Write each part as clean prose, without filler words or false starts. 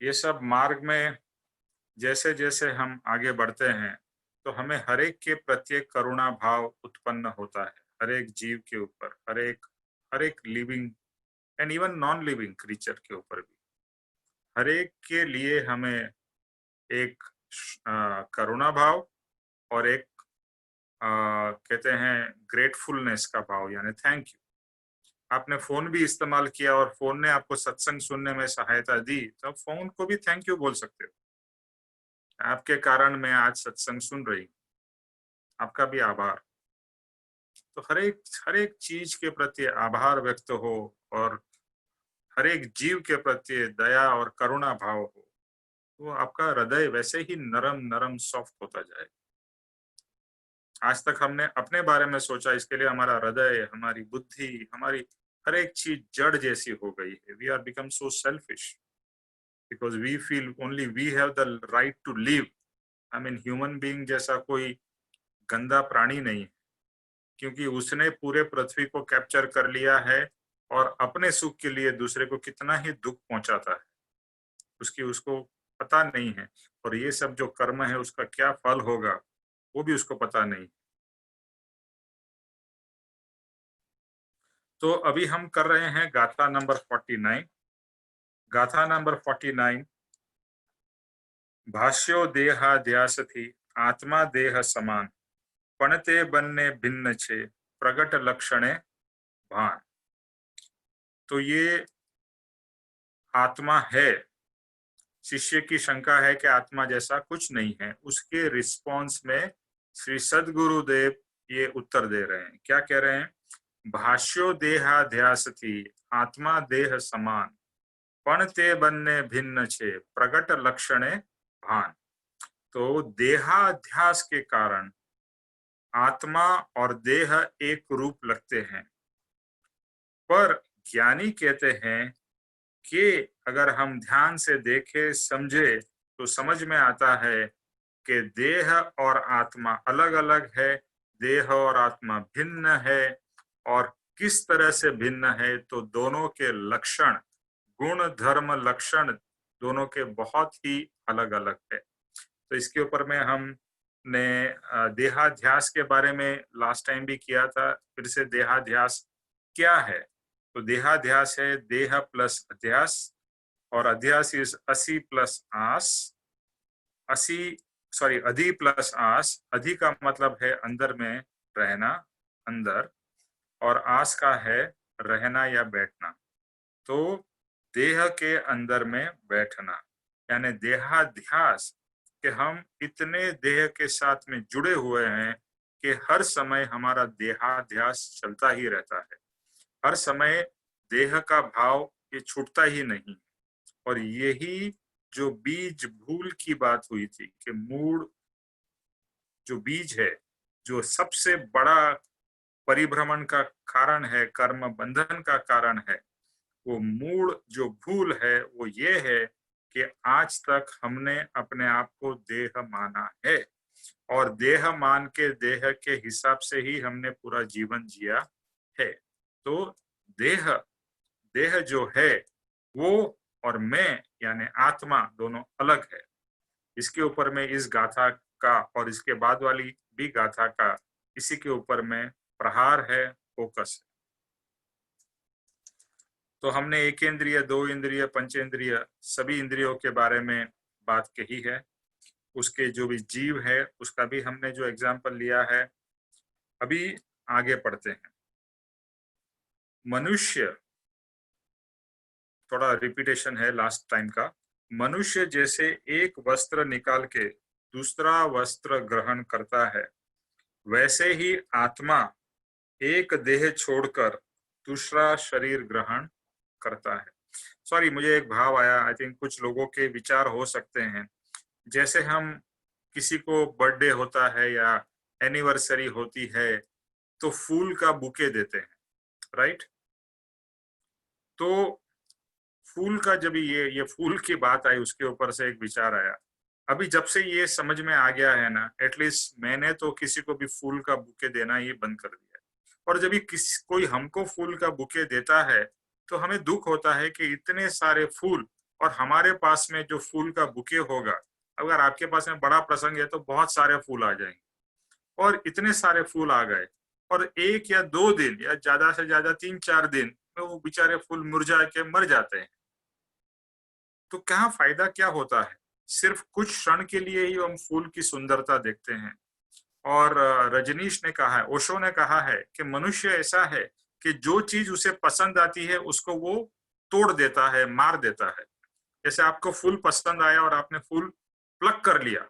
ये सब मार्ग में जैसे जैसे हम आगे बढ़ते हैं तो हमें हर एक के प्रति करुणा भाव उत्पन्न होता है, हर एक जीव के ऊपर, हर एक living and even non living creature के ऊपर भी। हर एक के लिए हमें एक करुणा भाव और एक कहते हैं ग्रेटफुलनेस का भाव, यानी थैंक यू। आपने फोन भी इस्तेमाल किया और फोन ने आपको सत्संग सुनने में सहायता दी, तो फोन को भी थैंक यू बोल सकते हो। आपके कारण मैं आज सत्संग सुन रही हूँ, आपका भी आभार। तो हर एक चीज के प्रति आभार व्यक्त हो और हर एक जीव के प्रति दया और करुणा भाव हो, तो आपका हृदय वैसे ही नरम नरम सॉफ्ट होता जाए। आज तक हमने अपने बारे में सोचा, इसके लिए हमारा हृदय, हमारी बुद्धि, हमारी हर एक चीज जड़ जैसी हो गई है। We are become so selfish because we feel only we have the right to live. I mean human being जैसा कोई गंदा प्राणी नहीं है, क्योंकि उसने पूरे पृथ्वी को कैप्चर कर लिया है और अपने सुख के लिए दूसरे को कितना ही दुख पहुंचाता है, उसकी उसको पता नहीं है। और ये सब जो कर्म है उसका क्या फल होगा वो भी उसको पता नहीं। तो अभी हम कर रहे हैं गाथा नंबर 49। गाथा नंबर 49, भाष्यो देहाध्यास थी आत्मा देह समान, पणते बनने भिन्न छे प्रगट लक्षणे भान। तो ये आत्मा है, शिष्य की शंका है कि आत्मा जैसा कुछ नहीं है। उसके रिस्पॉन्स में श्री सद्गुरुदेव ये उत्तर दे रहे हैं। क्या कह रहे हैं? भाष्यो देहाध्यास थी आत्मा देह समान, पण ते बनने भिन्न छे प्रगट लक्षणे भान। तो देहाध्यास के कारण आत्मा और देह एक रूप लगते हैं, पर ज्ञानी कहते हैं कि अगर हम ध्यान से देखें समझे तो समझ में आता है कि देह और आत्मा अलग अलग है, देह और आत्मा भिन्न है। और किस तरह से भिन्न है? तो दोनों के लक्षण, गुण धर्म लक्षण दोनों के बहुत ही अलग अलग है। तो इसके ऊपर में हमने देहाध्यास के बारे में लास्ट टाइम भी किया था। फिर से देहाध्यास क्या है? तो देहाध्यास है देह प्लस अध्यास, और अध्यास इज असी प्लस आस। अधि प्लस आस। अधि का मतलब है अंदर में रहना, अंदर, और आस का है रहना या बैठना। तो देह के अंदर में बैठना यानी देहाध्यास, कि हम इतने देह के साथ में जुड़े हुए हैं कि हर समय हमारा देहाध्यास चलता ही रहता है। हर समय देह का भाव ये छूटता ही नहीं। और यही जो बीज भूल की बात हुई थी कि मूड जो बीज है, जो सबसे बड़ा परिभ्रमण का कारण है, कर्म बंधन का कारण है, वो मूड जो भूल है वो ये है कि आज तक हमने अपने आप को देह माना है, और देह मान के देह के हिसाब से ही हमने पूरा जीवन जिया है। तो देह देह जो है वो और मैं यानी आत्मा दोनों अलग है। इसके ऊपर में इस गाथा का और इसके बाद वाली भी गाथा का इसी के ऊपर में प्रहार है, फोकस है। तो हमने एक इंद्रिय, दो इंद्रिय, पंचेंद्रिय, सभी इंद्रियों के बारे में बात कही है। उसके जो भी जीव है उसका भी हमने जो एग्जाम्पल लिया है। अभी आगे पढ़ते हैं। मनुष्य, थोड़ा रिपीटेशन है लास्ट टाइम का। मनुष्य जैसे एक वस्त्र निकाल के दूसरा वस्त्र ग्रहण करता है, वैसे ही आत्मा एक देह छोड़कर दूसरा शरीर ग्रहण करता है। सॉरी, मुझे एक भाव आया। आई थिंक कुछ लोगों के विचार हो सकते हैं, जैसे हम किसी को बर्थडे होता है या एनिवर्सरी होती है तो फूल का बुके देते हैं, राइट? तो फूल का जब ये फूल की बात आई उसके ऊपर से एक विचार आया। अभी जब से ये समझ में आ गया है ना, एटलीस्ट मैंने तो किसी को भी फूल का बुके देना ही बंद कर दिया है। और जब कोई हमको फूल का बुके देता है तो हमें दुख होता है कि इतने सारे फूल और हमारे पास में जो फूल का बुके होगा, अगर आपके पास में बड़ा प्रसंग है तो बहुत सारे फूल आ जाएंगे, और इतने सारे फूल आ गए और 1 या 2 दिन या ज्यादा से ज्यादा 3-4 दिन में वो बेचारे फूल मुरझा के मर जाते हैं। तो क्या फायदा क्या होता है? सिर्फ कुछ क्षण के लिए ही हम फूल की सुंदरता देखते हैं। और रजनीश ने कहा है, ओशो ने कहा है कि मनुष्य ऐसा है कि जो चीज उसे पसंद आती है उसको वो तोड़ देता है, मार देता है। जैसे आपको फूल पसंद आया और आपने फूल प्लग कर लिया,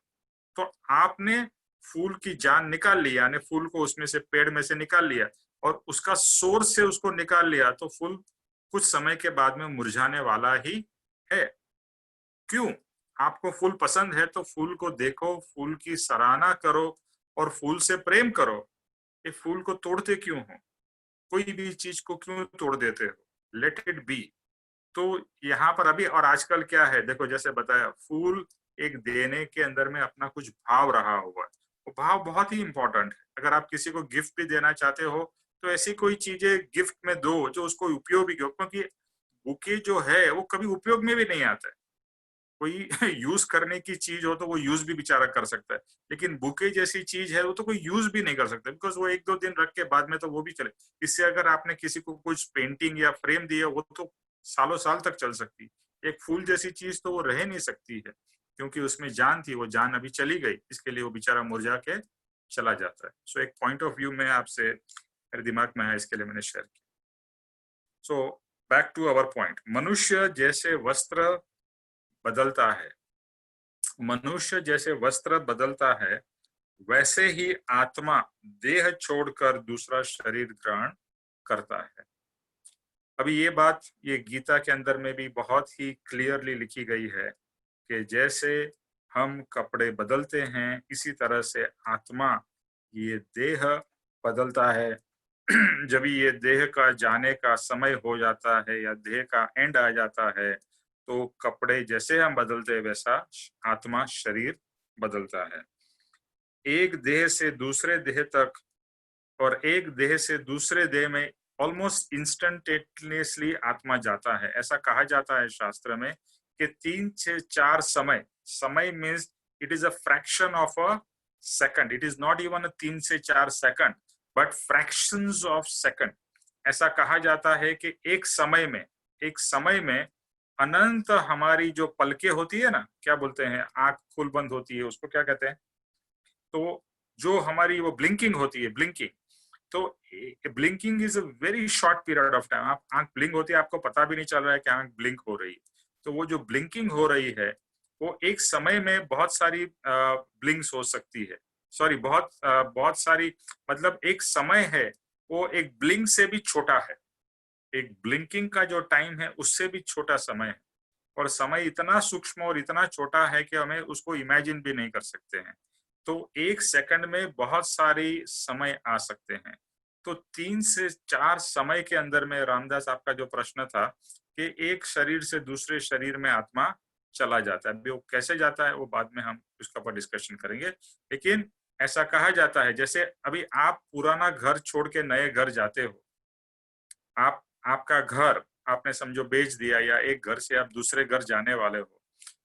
तो आपने फूल की जान निकाल ली, यानी फूल को उसमें से, पेड़ में से निकाल लिया और उसका सोर्स से उसको निकाल लिया, तो फूल कुछ समय के बाद में मुरझाने वाला ही है। क्यों? आपको फूल पसंद है तो फूल को देखो, फूल की सराहना करो और फूल से प्रेम करो। ये फूल को तोड़ते क्यों हो? कोई भी चीज को क्यों तोड़ देते हो? Let it be. तो यहाँ पर अभी और आजकल क्या है, देखो जैसे बताया, फूल एक देने के अंदर में अपना कुछ भाव रहा हुआ है। वो भाव बहुत ही इंपॉर्टेंट है। अगर आप किसी को गिफ्ट भी देना चाहते हो तो ऐसी कोई चीजें गिफ्ट में दो जो उसको उपयोगी हो, क्योंकि बुके जो है वो कभी उपयोग में भी नहीं आता है। कोई यूज करने की चीज हो तो वो यूज भी बेचारा कर सकता है, लेकिन बुके जैसी चीज है वो तो कोई यूज भी नहीं कर सकता, बिकॉज वो 1-2 दिन रख के बाद में तो वो भी चले। इससे अगर आपने किसी को कुछ पेंटिंग या फ्रेम दिया, वो तो सालों साल तक चल सकती। एक फूल जैसी चीज तो वो रह नहीं सकती है, क्योंकि उसमें जान थी, वो जान अभी चली गई, इसके लिए वो बेचारा मुरझा के चला जाता है। सो एक पॉइंट ऑफ व्यू में आपसे मेरे दिमाग में आया, इसके लिए मैंने शेयर किया। So back to our point, मनुष्य जैसे वस्त्र बदलता है, मनुष्य जैसे वस्त्र बदलता है, वैसे ही आत्मा देह छोड़कर दूसरा शरीर ग्रहण करता है। अभी ये बात ये गीता के अंदर में भी बहुत ही क्लियरली लिखी गई है कि जैसे हम कपड़े बदलते हैं, इसी तरह से आत्मा, ये देह बदलता है। जब ये देह का जाने का समय हो जाता है या देह का एंड आ जाता है, तो कपड़े जैसे हम बदलते हैं वैसा आत्मा, शरीर बदलता है। एक देह से दूसरे देह तक और एक देह से दूसरे देह में ऑलमोस्ट इंस्टेंटेनियसली आत्मा जाता है। ऐसा कहा जाता है शास्त्र में कि 3 से 4 समय, समय means it is a fraction of a second, it is not even 3 से 4 second but fractions of second. ऐसा कहा जाता है कि एक समय में अनंत हमारी जो पलकें होती है ना, क्या बोलते हैं, आंख खुल बंद होती है, उसको क्या कहते हैं? तो जो हमारी वो ब्लिंकिंग होती है, ब्लिंकिंग, तो blinking is a very short period of time. आप आंख ब्लिंक होती है, आपको पता भी नहीं चल रहा है कि आंख ब्लिंक हो रही है। तो वो जो ब्लिंकिंग हो रही है, वो एक समय में बहुत सारी ब्लिंक्स हो सकती है। सॉरी, बहुत सारी, मतलब एक समय है, वो एक ब्लिंक से भी छोटा है। एक ब्लिंकिंग का जो टाइम है उससे भी छोटा समय है, और समय इतना सूक्ष्म और इतना छोटा है कि हमें उसको इमेजिन भी नहीं कर सकते हैं। तो 1 सेकंड में बहुत सारी समय आ सकते हैं। तो 3 से 4 समय के अंदर में, रामदास आपका जो प्रश्न था कि एक शरीर से दूसरे शरीर में आत्मा चला जाता है, अभी वो कैसे जाता है वो बाद में हम उसका पर डिस्कशन करेंगे। लेकिन ऐसा कहा जाता है, जैसे अभी आप पुराना घर छोड़ के नए घर जाते हो, आप आपका घर आपने समझो बेच दिया, या एक घर से आप दूसरे घर जाने वाले हो,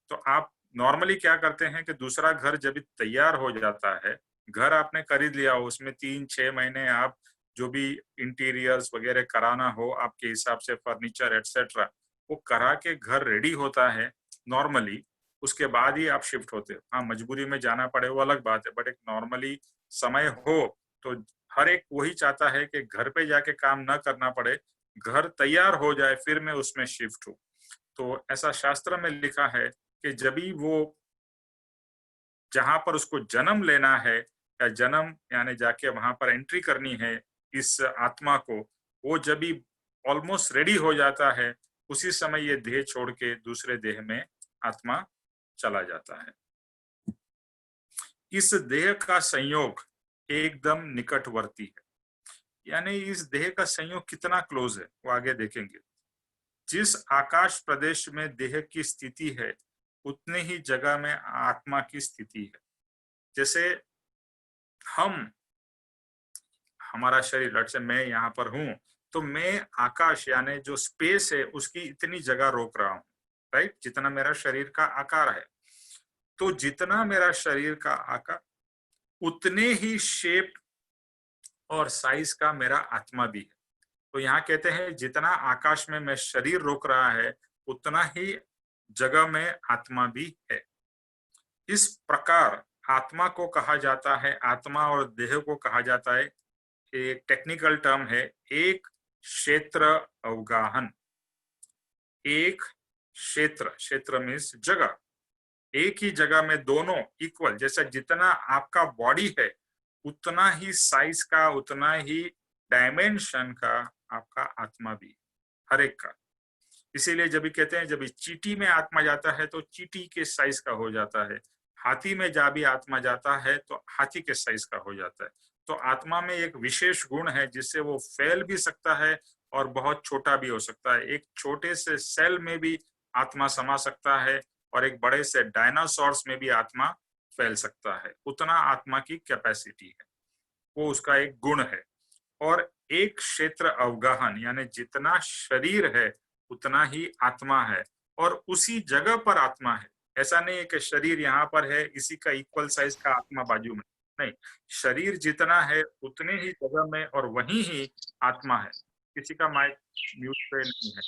तो आप नॉर्मली क्या करते हैं कि दूसरा घर जब तैयार हो जाता है, घर आपने खरीद लिया हो, उसमें 3-6 महीने आप जो भी इंटीरियर्स वगैरह कराना हो आपके हिसाब से, फर्नीचर एटसेट्रा, वो करा के घर रेडी होता है नॉर्मली, उसके बाद ही आप शिफ्ट होते हो। हाँ, मजबूरी में जाना पड़े वो अलग बात है, बट एक नॉर्मली समय हो तो हर एक वही चाहता है कि घर पे जाके काम ना करना पड़े, घर तैयार हो जाए फिर मैं उसमें शिफ्ट हूँ। तो ऐसा शास्त्र में लिखा है कि जब भी वो जहां पर उसको जन्म लेना है, या जन्म यानी जाके वहां पर एंट्री करनी है इस आत्मा को, वो जब भी ऑलमोस्ट रेडी हो जाता है, उसी समय ये देह छोड़ के दूसरे देह में आत्मा चला जाता है। इस देह का संयोग एकदम निकटवर्ती है, यानी इस देह का संयोग कितना क्लोज है वो आगे देखेंगे। जिस आकाश प्रदेश में देह की स्थिति है, उतने ही जगह में आत्मा की स्थिति है। जैसे हम, हमारा शरीर, लट से मैं यहाँ पर हूं, तो मैं आकाश यानी जो स्पेस है उसकी इतनी जगह रोक रहा हूँ, राइट, जितना मेरा शरीर का आकार है। तो जितना मेरा शरीर का आकार, उतने ही शेप और साइज का मेरा आत्मा भी है। तो यहाँ कहते हैं जितना आकाश में मैं शरीर रोक रहा है, उतना ही जगह में आत्मा भी है। इस प्रकार आत्मा को कहा जाता है, आत्मा और देह को कहा जाता है, एक टेक्निकल टर्म है, एक क्षेत्र अवगाहन। एक क्षेत्र, क्षेत्र मीन्स जगह, एक ही जगह में दोनों इक्वल, जैसा जितना आपका बॉडी है उतना ही साइज का, उतना ही डायमेंशन का आपका आत्मा भी, हर एक का। इसीलिए जब भी कहते हैं, जब चींटी में आत्मा जाता है तो चींटी के साइज का हो जाता है, हाथी में जब भी आत्मा जाता है तो हाथी के साइज का हो जाता है। तो आत्मा में एक विशेष गुण है जिससे वो फैल भी सकता है और बहुत छोटा भी हो सकता है। एक छोटे से सेल में भी आत्मा समा सकता है और एक बड़े से डायनासोर्स में भी आत्मा फैल सकता है। उतना आत्मा की कैपेसिटी है, वो उसका एक गुण है। और एक क्षेत्र अवगाहन यानी जितना शरीर है उतना ही आत्मा है, और उसी जगह पर आत्मा है। ऐसा नहीं है कि शरीर यहाँ पर है, इसी का इक्वल साइज का आत्मा बाजू में, नहीं, शरीर जितना है उतने ही जगह में और वहीं ही आत्मा है। किसी का माइक म्यूट पे नहीं है।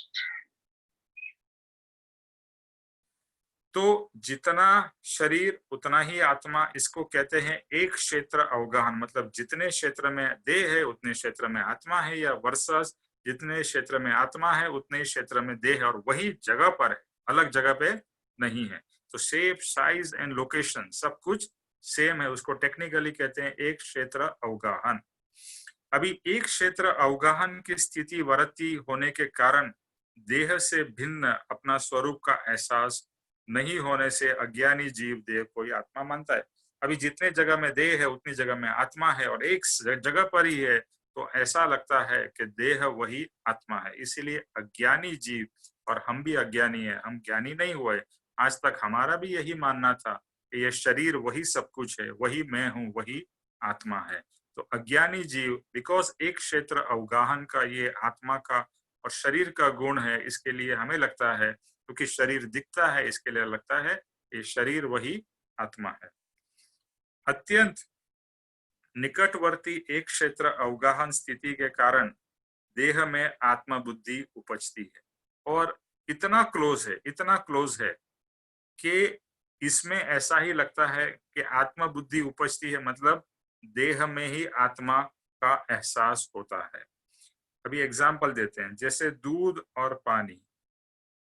तो जितना शरीर उतना ही आत्मा, इसको कहते हैं एक क्षेत्र अवगाहन। मतलब जितने क्षेत्र में देह है उतने क्षेत्र में आत्मा है, या वर्सेस जितने क्षेत्र में आत्मा है उतने क्षेत्र में देह है, और वही जगह पर है, अलग जगह पे नहीं है। तो शेप, साइज एंड लोकेशन सब कुछ सेम है, उसको टेक्निकली कहते हैं एक क्षेत्र अवगाहन। अभी एक क्षेत्र अवगाहन की स्थिति वरती होने के कारण देह से भिन्न अपना स्वरूप का एहसास नहीं होने से अज्ञानी जीव देह को ही आत्मा मानता है। अभी जितने जगह में देह है उतनी जगह में आत्मा है, और एक जगह पर ही है, तो ऐसा लगता है कि देह वही आत्मा है। इसीलिए अज्ञानी जीव, और हम भी अज्ञानी है, हम ज्ञानी नहीं हुए आज तक, हमारा भी यही मानना था कि ये शरीर वही सब कुछ है, वही मैं हूँ, वही आत्मा है। तो अज्ञानी जीव, बिकॉज एक क्षेत्र अवगाहन का ये आत्मा का और शरीर का गुण है, इसके लिए हमें लगता है, क्योंकि शरीर दिखता है इसके लिए लगता है ये शरीर वही आत्मा है। अत्यंत निकटवर्ती एक क्षेत्र अवगाहन स्थिति के कारण देह में आत्मा बुद्धि उपजती है, और इतना क्लोज है, इतना क्लोज है कि इसमें ऐसा ही लगता है कि आत्मा बुद्धि उपजती है, मतलब देह में ही आत्मा का एहसास होता है। अभी एग्जाम्पल देते हैं, जैसे दूध और पानी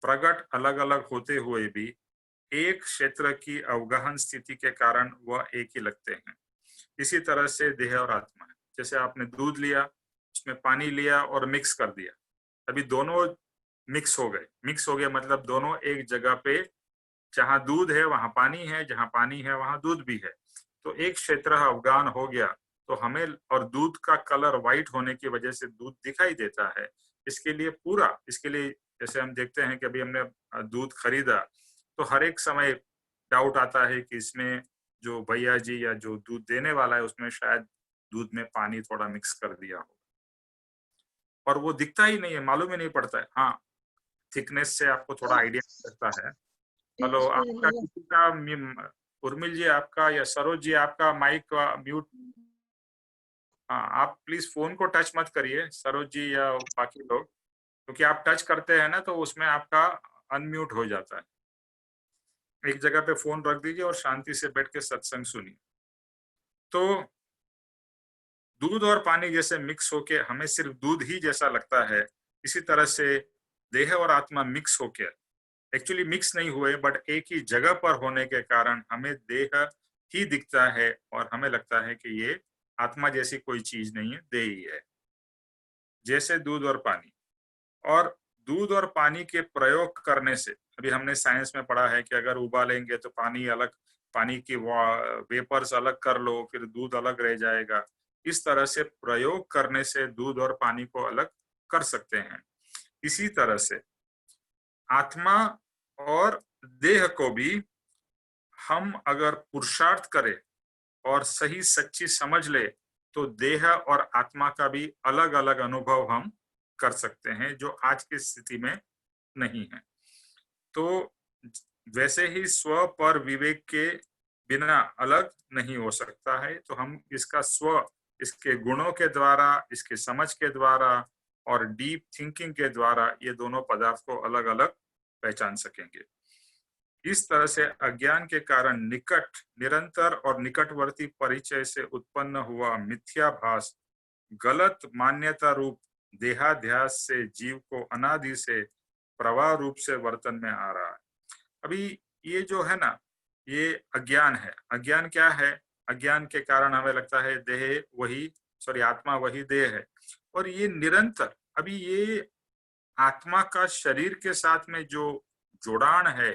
प्रकट अलग अलग होते हुए भी एक क्षेत्र की अवगाहन स्थिति के कारण वह एक ही लगते हैं। इसी तरह से देह और आत्मा है। जैसे आपने दूध लिया, उसमें पानी लिया और मिक्स कर दिया, अभी दोनों मिक्स हो गए। मिक्स हो गया मतलब दोनों एक जगह पे, जहां दूध है वहां पानी है, जहां पानी है वहां दूध भी है, तो एक क्षेत्र अवगाहन हो गया। तो हमें, और दूध का कलर व्हाइट होने की वजह से दूध दिखाई देता है। इसके लिए पूरा, इसके लिए जैसे हम देखते हैं कि अभी हमने दूध खरीदा, तो हर एक समय डाउट आता है कि इसमें जो भैया जी या जो दूध देने वाला है उसमें शायद दूध में पानी थोड़ा मिक्स कर दिया हो, और वो दिखता ही नहीं है, मालूम ही नहीं पड़ता है। हाँ, थिकनेस से आपको थोड़ा आइडिया लगता है। हेलो, आपका किसी का उर्मिल जी आपका या सरोज जी आपका माइक म्यूट। हाँ, आप प्लीज फोन को टच मत करिए सरोज जी या बाकी लोग, क्योंकि आप टच करते हैं ना तो उसमें आपका अनम्यूट हो जाता है। एक जगह पे फोन रख दीजिए और शांति से बैठ के सत्संग सुनिए। तो दूध और पानी जैसे मिक्स होके हमें सिर्फ दूध ही जैसा लगता है, इसी तरह से देह और आत्मा मिक्स होके, एक्चुअली मिक्स नहीं हुए बट एक ही जगह पर होने के कारण हमें देह ही दिखता है, और हमें लगता है कि ये आत्मा जैसी कोई चीज नहीं है, देह ही है। जैसे दूध और पानी, और दूध और पानी के प्रयोग करने से, अभी हमने साइंस में पढ़ा है कि अगर उबालेंगे तो पानी अलग, पानी की वेपर्स अलग कर लो, फिर दूध अलग रह जाएगा। इस तरह से प्रयोग करने से दूध और पानी को अलग कर सकते हैं। इसी तरह से आत्मा और देह को भी हम अगर पुरुषार्थ करें और सही सच्ची समझ ले, तो देह और आत्मा का भी अलग अलग अनुभव हम कर सकते हैं, जो आज की स्थिति में नहीं है। तो वैसे ही स्व पर विवेक के बिना अलग नहीं हो सकता है। तो हम इसका स्व, इसके गुणों के द्वारा, इसके समझ के द्वारा और डीप थिंकिंग के द्वारा ये दोनों पदार्थ को अलग अलग पहचान सकेंगे। इस तरह से अज्ञान के कारण निकट, निरंतर और निकटवर्ती परिचय से उत्पन्न हुआ मिथ्याभास गलत मान्यता रूप देहाध्यास से जीव को अनादि से प्रवाह रूप से वर्तन में आ रहा है। अभी ये जो है ना, ये अज्ञान है। अज्ञान क्या है? अज्ञान के कारण हमें लगता है देह वही, सॉरी, आत्मा वही देह है। और ये निरंतर, अभी ये आत्मा का शरीर के साथ में जो जोड़ान है,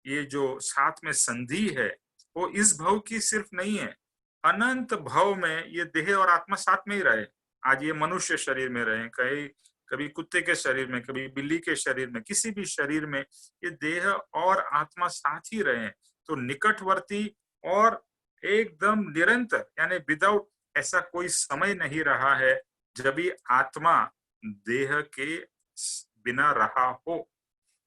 ये जो साथ में संधि है, वो इस भव की सिर्फ नहीं है, अनंत भव में ये देह और आत्मा साथ में ही रहे। आज ये मनुष्य शरीर में रहे, कहीं कभी कुत्ते के शरीर में, कभी बिल्ली के शरीर में, किसी भी शरीर में ये देह और आत्मा साथ ही रहे। तो निकटवर्ती और एकदम निरंतर, यानी विदाउट, ऐसा कोई समय नहीं रहा है जब भी आत्मा देह के बिना रहा हो।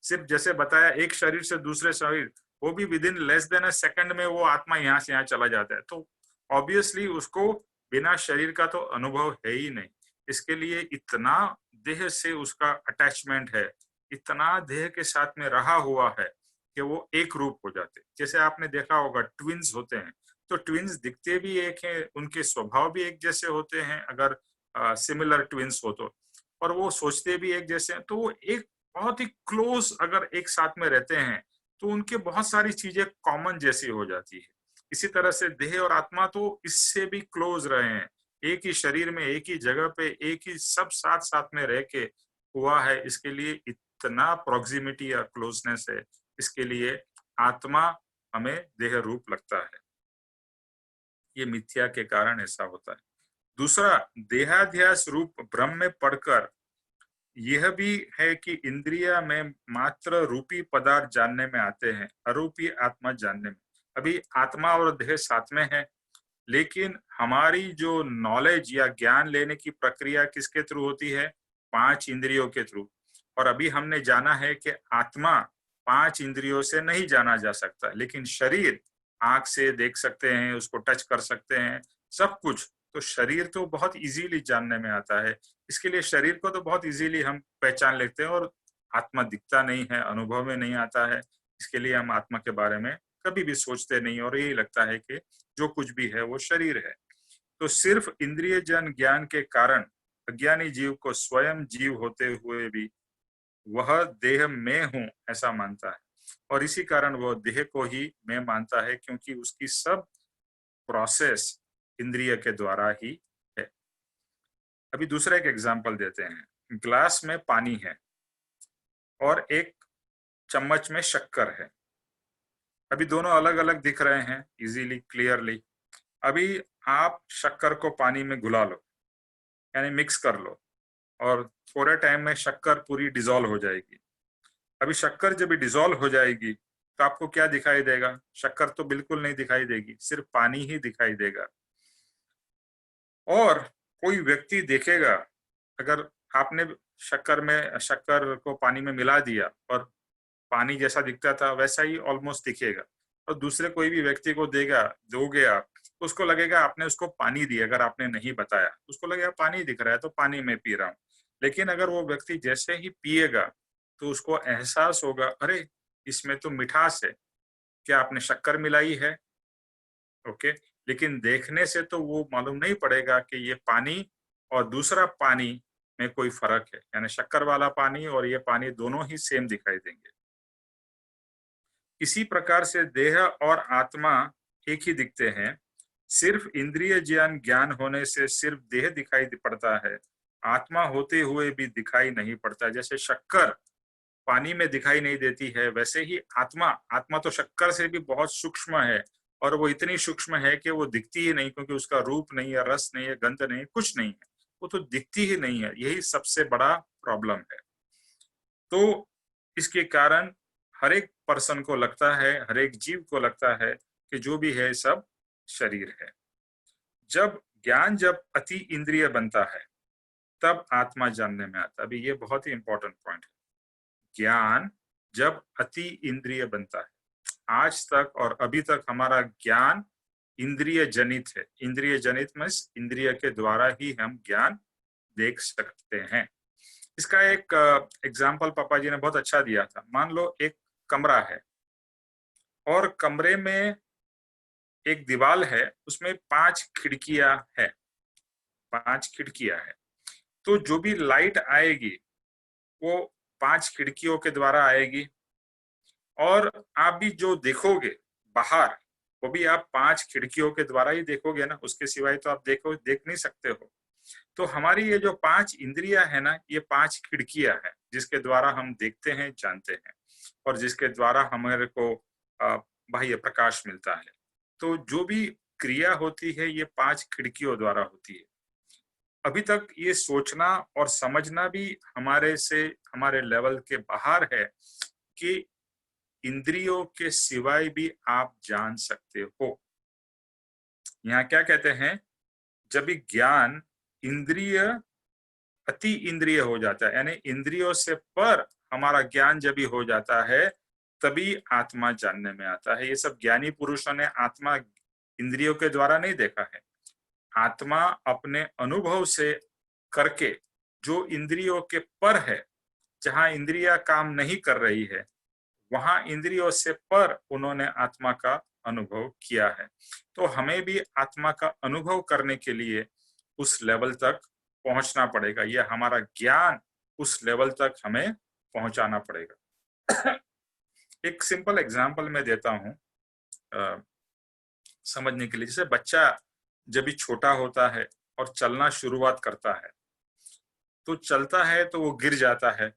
सिर्फ जैसे बताया, एक शरीर से दूसरे शरीर, वो भी with in less than a second में वो आत्मा यहाँ से यहाँ चला जाता है। तो ऑब्वियसली उसको बिना शरीर का तो अनुभव है ही नहीं। इसके लिए इतना देह से उसका अटैचमेंट है, इतना देह के साथ में रहा हुआ है कि वो एक रूप हो जाते। जैसे आपने देखा होगा, ट्विंस होते हैं, तो ट्विंस दिखते भी एक हैं, उनके स्वभाव भी एक जैसे होते हैं अगर सिमिलर ट्विंस हो तो, और वो सोचते भी एक जैसे हैं। तो वो एक बहुत ही क्लोज अगर एक साथ में रहते हैं तो उनके बहुत सारी चीजें कॉमन जैसी हो जाती है। इसी तरह से देह और आत्मा तो इससे भी क्लोज रहे हैं, एक ही शरीर में, एक ही जगह पे, एक ही सब साथ साथ में रह के हुआ है। इसके लिए इतना प्रोक्सिमिटी या क्लोजनेस है। इसके लिए आत्मा हमें देह रूप लगता है। ये मिथ्या के कारण ऐसा होता है। दूसरा, देहाध्यास रूप भ्रम में पड़कर यह भी है कि इंद्रिया में मात्र रूपी पदार्थ जानने में आते हैं, अरूपी आत्मा जानने में। अभी आत्मा और देह साथ में है, लेकिन हमारी जो नॉलेज या ज्ञान लेने की प्रक्रिया किसके थ्रू होती है? 5 इंद्रियों के थ्रू। और अभी हमने जाना है कि आत्मा 5 इंद्रियों से नहीं जाना जा सकता, लेकिन शरीर आंख से देख सकते हैं, उसको टच कर सकते हैं, सब कुछ। तो शरीर तो बहुत इजीली जानने में आता है। इसके लिए शरीर को तो बहुत इजीली हम पहचान लेते हैं, और आत्मा दिखता नहीं है, अनुभव में नहीं आता है। इसके लिए हम आत्मा के बारे में कभी भी सोचते नहीं, और यही लगता है कि जो कुछ भी है वो शरीर है। तो सिर्फ इंद्रिय जन ज्ञान के कारण अज्ञानी जीव को स्वयं जीव होते हुए भी वह देह में हूं ऐसा मानता है, और इसी कारण वह देह को ही मैं मानता है, क्योंकि उसकी सब प्रोसेस इंद्रिय के द्वारा ही है। अभी दूसरा एक एग्जांपल देते हैं। ग्लास में पानी है और एक चम्मच में शक्कर है। अभी दोनों अलग अलग दिख रहे हैं इजीली, क्लियरली। अभी आप शक्कर को पानी में घुला लो, यानी मिक्स कर लो, और थोड़े टाइम में शक्कर पूरी डिसॉल्व हो जाएगी। अभी शक्कर जब डिसॉल्व हो जाएगी तो आपको क्या दिखाई देगा? शक्कर तो बिल्कुल नहीं दिखाई देगी, सिर्फ पानी ही दिखाई देगा। और कोई व्यक्ति देखेगा, अगर आपने शक्कर को पानी में मिला दिया और पानी जैसा दिखता था वैसा ही ऑलमोस्ट दिखेगा, और दूसरे कोई भी व्यक्ति को दोगे आप, तो उसको लगेगा आपने उसको पानी दिया। अगर आपने नहीं बताया, उसको लगेगा पानी दिख रहा है तो पानी में पी रहा हूँ। लेकिन अगर वो व्यक्ति जैसे ही पिएगा तो उसको एहसास होगा, अरे इसमें तो मिठास है, क्या आपने शक्कर मिलाई है? ओके। लेकिन देखने से तो वो मालूम नहीं पड़ेगा कि ये पानी और दूसरा पानी में कोई फर्क है, यानी शक्कर वाला पानी और ये पानी दोनों ही सेम दिखाई देंगे। इसी प्रकार से देह और आत्मा एक ही दिखते हैं। सिर्फ इंद्रिय ज्ञान होने से सिर्फ देह दिखाई पड़ता है, आत्मा होते हुए भी दिखाई नहीं पड़ता। जैसे शक्कर पानी में दिखाई नहीं देती है, वैसे ही आत्मा आत्मा तो शक्कर से भी बहुत सूक्ष्म है, और वो इतनी सूक्ष्म है कि वो दिखती ही नहीं, क्योंकि उसका रूप नहीं है, रस नहीं है, गंध नहीं है, कुछ नहीं है, वो तो दिखती ही नहीं है। यही सबसे बड़ा प्रॉब्लम है। तो इसके कारण हर एक पर्सन को लगता है, हर एक जीव को लगता है कि जो भी है सब शरीर है। जब अति इंद्रिय बनता है तब आत्मा जानने में आता है। अभी ये बहुत ही इंपॉर्टेंट पॉइंट है। ज्ञान जब अति इंद्रिय बनता है। आज तक और अभी तक हमारा ज्ञान इंद्रिय जनित है। इंद्रिय जनित मीन्स इंद्रिय के द्वारा ही हम ज्ञान देख सकते हैं। इसका एक एग्जाम्पल पापा जी ने बहुत अच्छा दिया था। मान लो एक कमरा है और कमरे में एक दीवार है, उसमें 5 खिड़कियां है, 5 खिड़कियां है। तो जो भी लाइट आएगी वो 5 खिड़कियों के द्वारा आएगी, और आप भी जो देखोगे बाहर वो भी आप 5 खिड़कियों के द्वारा ही देखोगे ना, उसके सिवाय तो आप देख नहीं सकते हो। तो हमारी ये जो 5 इंद्रियां है ना, ये 5 खिड़कियां है जिसके द्वारा हम देखते हैं, जानते हैं, और जिसके द्वारा हमारे को बाह्य प्रकाश मिलता है। तो जो भी क्रिया होती है ये 5 खिड़कियों द्वारा होती है। अभी तक ये सोचना और समझना भी हमारे लेवल के बाहर है कि इंद्रियों के सिवाय भी आप जान सकते हो। यहाँ क्या कहते हैं, जब भी ज्ञान इंद्रिय अति इंद्रिय हो जाता है, यानी इंद्रियों से पर हमारा ज्ञान जब भी हो जाता है, तभी आत्मा जानने में आता है। ये सब ज्ञानी पुरुषों ने आत्मा इंद्रियों के द्वारा नहीं देखा है। आत्मा अपने अनुभव से करके जो इंद्रियों के पर है, जहां इंद्रिया काम नहीं कर रही है, वहां इंद्रियों से पर उन्होंने आत्मा का अनुभव किया है। तो हमें भी आत्मा का अनुभव करने के लिए उस लेवल तक पहुंचना पड़ेगा। यह हमारा ज्ञान उस लेवल तक हमें पहुंचाना पड़ेगा। एक सिंपल एग्जांपल मैं देता हूं समझने के लिए। जैसे बच्चा जब भी छोटा होता है और चलना शुरुआत करता है, तो चलता है तो वो गिर जाता है,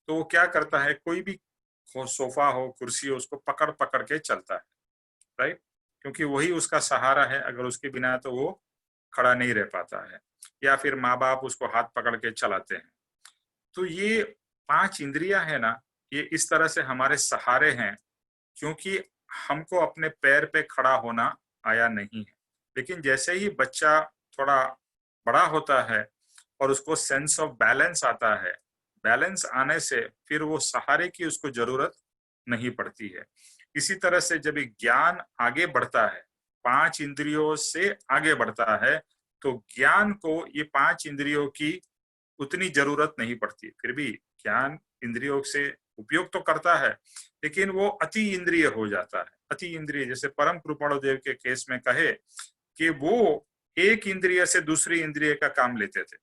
तो वो क्या करता है, कोई भी सोफा हो, कुर्सी हो, उसको पकड़ पकड़ के चलता है, राइट? क्योंकि वही उसका सहारा है, अगर उसके बिना तो वो खड़ा नहीं रह पाता है। या फिर माँ बाप उसको हाथ पकड़ के चलाते हैं। तो ये 5 इंद्रियां है ना, ये इस तरह से हमारे सहारे हैं, क्योंकि हमको अपने पैर पे खड़ा होना आया नहीं है। लेकिन जैसे ही बच्चा थोड़ा बड़ा होता है और उसको सेंस ऑफ बैलेंस आता है, बैलेंस आने से फिर वो सहारे की उसको जरूरत नहीं पड़ती है। इसी तरह से जब ज्ञान आगे बढ़ता है, 5 इंद्रियों से आगे बढ़ता है, तो ज्ञान को ये 5 इंद्रियों की उतनी जरूरत नहीं पड़ती। फिर भी ज्ञान इंद्रियों से उपयोग तो करता है, लेकिन वो अति इंद्रिय हो जाता है। अति इंद्रिय, जैसे परम कृपाणु देव के केस में कहे कि वो एक इंद्रिय से दूसरी इंद्रिय का काम लेते थे,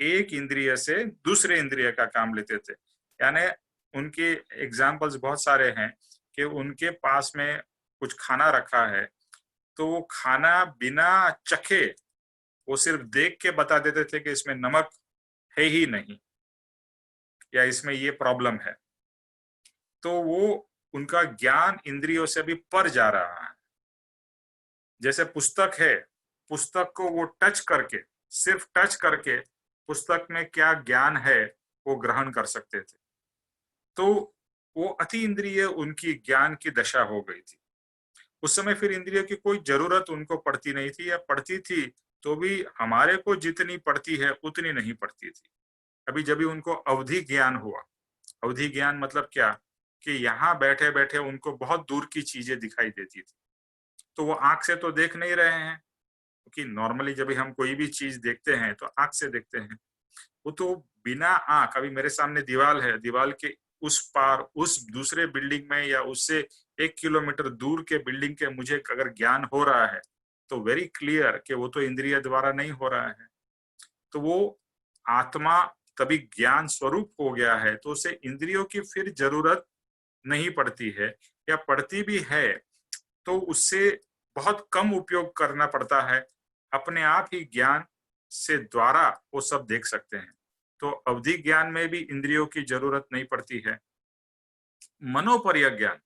एक इंद्रिय से दूसरे इंद्रिय का काम लेते थे। यानी उनके एग्जाम्पल्स बहुत सारे हैं कि उनके पास में कुछ खाना रखा है, तो वो खाना बिना चखे वो सिर्फ देख के बता देते थे कि इसमें नमक है ही नहीं, या इसमें ये प्रॉब्लम है। तो वो उनका ज्ञान इंद्रियों से भी पर जा रहा है। जैसे पुस्तक है, पुस्तक को वो टच करके, सिर्फ टच करके पुस्तक में क्या ज्ञान है वो ग्रहण कर सकते थे। तो वो अति इंद्रिय उनकी ज्ञान की दशा हो गई थी। उस समय फिर इंद्रियों की कोई जरूरत उनको पड़ती नहीं थी, या पड़ती थी तो भी हमारे को जितनी पड़ती है उतनी नहीं पड़ती थी। अभी जब भी उनको अवधि ज्ञान हुआ, अवधि ज्ञान मतलब क्या, कि यहाँ बैठे बैठे उनको बहुत दूर की चीजें दिखाई देती थी। तो वो आंख से तो देख नहीं रहे हैं, क्योंकि नॉर्मली जब भी हम कोई भी चीज देखते हैं तो आंख से देखते हैं। वो तो बिना आंख, अभी मेरे सामने दीवार है, दीवार के उस पार उस दूसरे बिल्डिंग में या उससे 1 किलोमीटर दूर के बिल्डिंग के मुझे अगर ज्ञान हो रहा है, तो वेरी क्लियर कि वो तो इंद्रिय द्वारा नहीं हो रहा है। तो वो आत्मा तभी ज्ञान स्वरूप हो गया है, तो उसे इंद्रियों की फिर जरूरत नहीं पड़ती है, या पड़ती भी है तो उससे बहुत कम उपयोग करना पड़ता है। अपने आप ही ज्ञान से द्वारा वो सब देख सकते हैं। तो अवधि ज्ञान में भी इंद्रियों की जरूरत नहीं पड़ती है। मनोपर्य ज्ञान,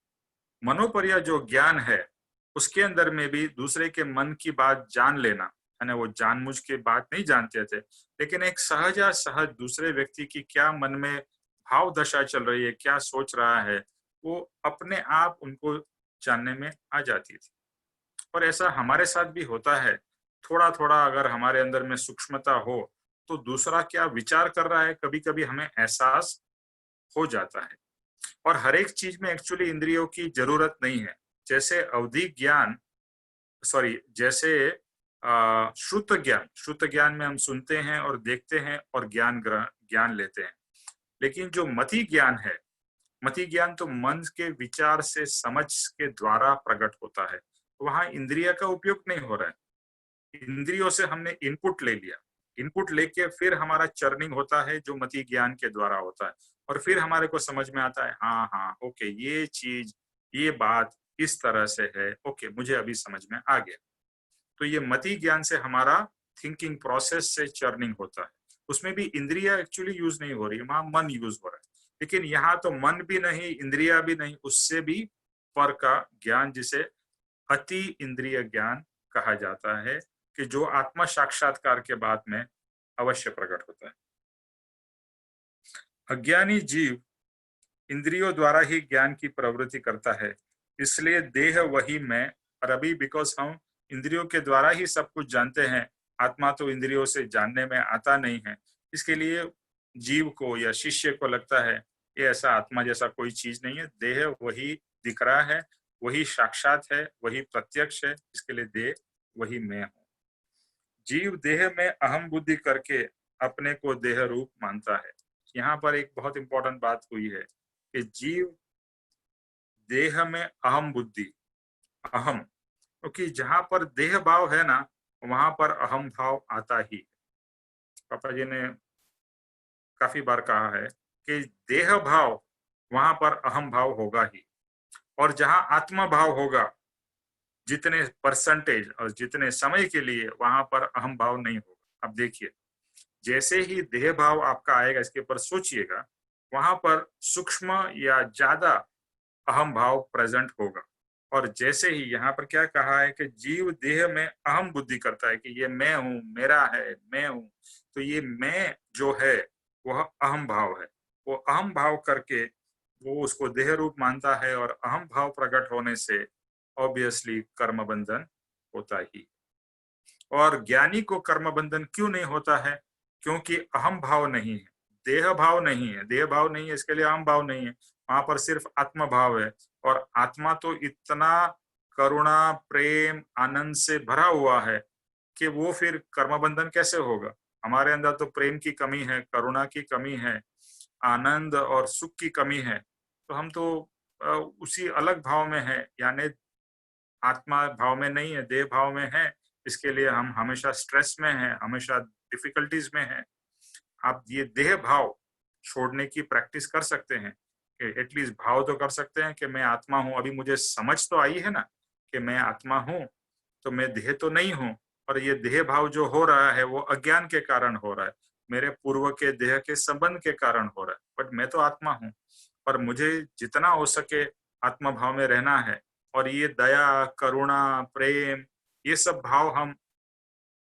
मनोपर्य जो ज्ञान है, उसके अंदर में भी दूसरे के मन की बात जान लेना, यानी वो जानबूझ के बात नहीं जानते थे, लेकिन एक सहजा सहज दूसरे व्यक्ति की क्या मन में भाव दशा चल रही है, क्या सोच रहा है, वो अपने आप उनको जानने में आ जाती थी। और ऐसा हमारे साथ भी होता है। थोड़ा थोड़ा अगर हमारे अंदर में सूक्ष्मता हो, तो दूसरा क्या विचार कर रहा है कभी कभी हमें एहसास हो जाता है। और हर एक चीज में एक्चुअली इंद्रियों की जरूरत नहीं है। जैसे अवधि ज्ञान, सॉरी, जैसे श्रुत ज्ञान में हम सुनते हैं और देखते हैं और ज्ञान लेते हैं। लेकिन जो मति ज्ञान है, मति ज्ञान तो मन के विचार से समझ के द्वारा प्रकट होता है। वहां इंद्रिय का उपयोग नहीं हो रहा है। इंद्रियों से हमने इनपुट ले लिया, इनपुट लेके फिर हमारा चर्निंग होता है जो मति ज्ञान के द्वारा होता है, और फिर हमारे को समझ में आता है हाँ हाँ ओके, ये चीज, ये बात इस तरह से है, ओके मुझे अभी समझ में आ गया। तो ये मति ज्ञान से हमारा थिंकिंग प्रोसेस से चर्निंग होता है। उसमें भी इंद्रिया एक्चुअली यूज नहीं हो रही, वहां मन यूज हो रहा है। लेकिन यहाँ तो मन भी नहीं, इंद्रिया भी नहीं, उससे भी पर का ज्ञान, जिसे अति इंद्रिय ज्ञान कहा जाता है, कि जो आत्मा साक्षात्कार के बाद में अवश्य प्रकट होता है। अज्ञानी जीव इंद्रियों द्वारा ही ज्ञान की प्रवृत्ति करता है, इसलिए देह वही मैं। और अभी बिकॉज हम इंद्रियों के द्वारा ही सब कुछ जानते हैं, आत्मा तो इंद्रियों से जानने में आता नहीं है, इसके लिए जीव को या शिष्य को लगता है ये ऐसा आत्मा जैसा कोई चीज नहीं है, देह वही दिख रहा है, वही साक्षात है, वही प्रत्यक्ष है, इसके लिए देह वही मैं हूँ। जीव देह में अहम बुद्धि करके अपने को देह रूप मानता है। यहाँ पर एक बहुत इंपॉर्टेंट बात हुई है कि जीव देह में अहम बुद्धि, अहम, क्योंकि जहां पर देह भाव है ना, वहां पर अहम भाव आता ही। पापा जी ने काफी बार कहा है कि देह भाव, वहां पर अहम भाव होगा ही, और जहां आत्मा भाव होगा, जितने परसेंटेज और जितने समय के लिए, वहां पर अहम भाव नहीं होगा। अब देखिए, जैसे ही देह भाव आपका आएगा, इसके ऊपर सोचिएगा, वहां पर सूक्ष्म या ज्यादा अहम भाव प्रेजेंट होगा। और जैसे ही यहाँ पर क्या कहा है कि जीव देह में अहम बुद्धि करता है कि ये मैं हूँ, मेरा है, मैं हूँ, तो ये मैं जो है वह अहम भाव है। वो अहम भाव करके वो उसको देह रूप मानता है, और अहम भाव प्रकट होने से ऑब्वियसली कर्म बंधन होता ही। और ज्ञानी को कर्म बंधन क्यों नहीं होता है? क्योंकि अहम भाव नहीं है, देह भाव नहीं है, देह भाव नहीं है, इसके लिए अहम भाव नहीं है, वहां पर सिर्फ आत्मा भाव है। और आत्मा तो इतना करुणा, प्रेम, आनंद से भरा हुआ है कि वो फिर कर्म बंधन कैसे होगा? हमारे अंदर तो प्रेम की कमी है, करुणा की कमी है, आनंद और सुख की कमी है, तो हम तो उसी अलग भाव में है, यानी आत्मा भाव में नहीं है, देह भाव में है। इसके लिए हम हमेशा स्ट्रेस में हैं, हमेशा डिफिकल्टीज में हैं। आप ये देह भाव छोड़ने की प्रैक्टिस कर सकते हैं, कि एटलीस्ट भाव तो कर सकते हैं कि मैं आत्मा हूं। अभी मुझे समझ तो आई है ना कि मैं आत्मा हूं, तो मैं देह तो नहीं हूं। और ये देह भाव जो हो रहा है वो अज्ञान के कारण हो रहा है, मेरे पूर्व के देह के संबंध के कारण हो रहा है, बट मैं तो आत्मा हूं। और मुझे जितना हो सके आत्मा भाव में रहना है। और ये दया, करुणा, प्रेम, ये सब भाव हम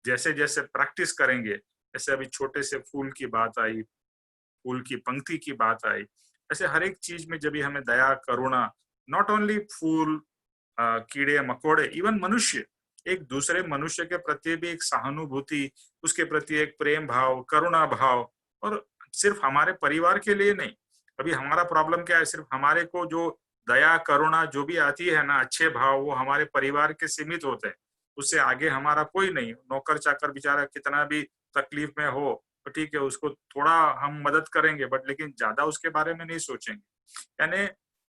जैसे जैसे प्रैक्टिस करेंगे, जैसे अभी छोटे से फूल की बात आई, फूल की पंक्ति की बात आई, ऐसे हर एक चीज में जब भी हमें दया, करुणा, नॉट ओनली फूल, कीड़े मकोड़े, इवन मनुष्य, एक दूसरे मनुष्य के प्रति भी एक सहानुभूति, उसके प्रति एक प्रेम भाव, करुणा भाव, और सिर्फ हमारे परिवार के लिए नहीं। अभी हमारा प्रॉब्लम क्या है, सिर्फ हमारे को जो दया, करुणा जो भी आती है ना, अच्छे भाव, वो हमारे परिवार के सीमित होते हैं, उससे आगे हमारा कोई नहीं। नौकर चाकर बेचारा कितना भी तकलीफ में हो तो ठीक है, उसको थोड़ा हम मदद करेंगे, बट लेकिन ज्यादा उसके बारे में नहीं सोचेंगे। यानी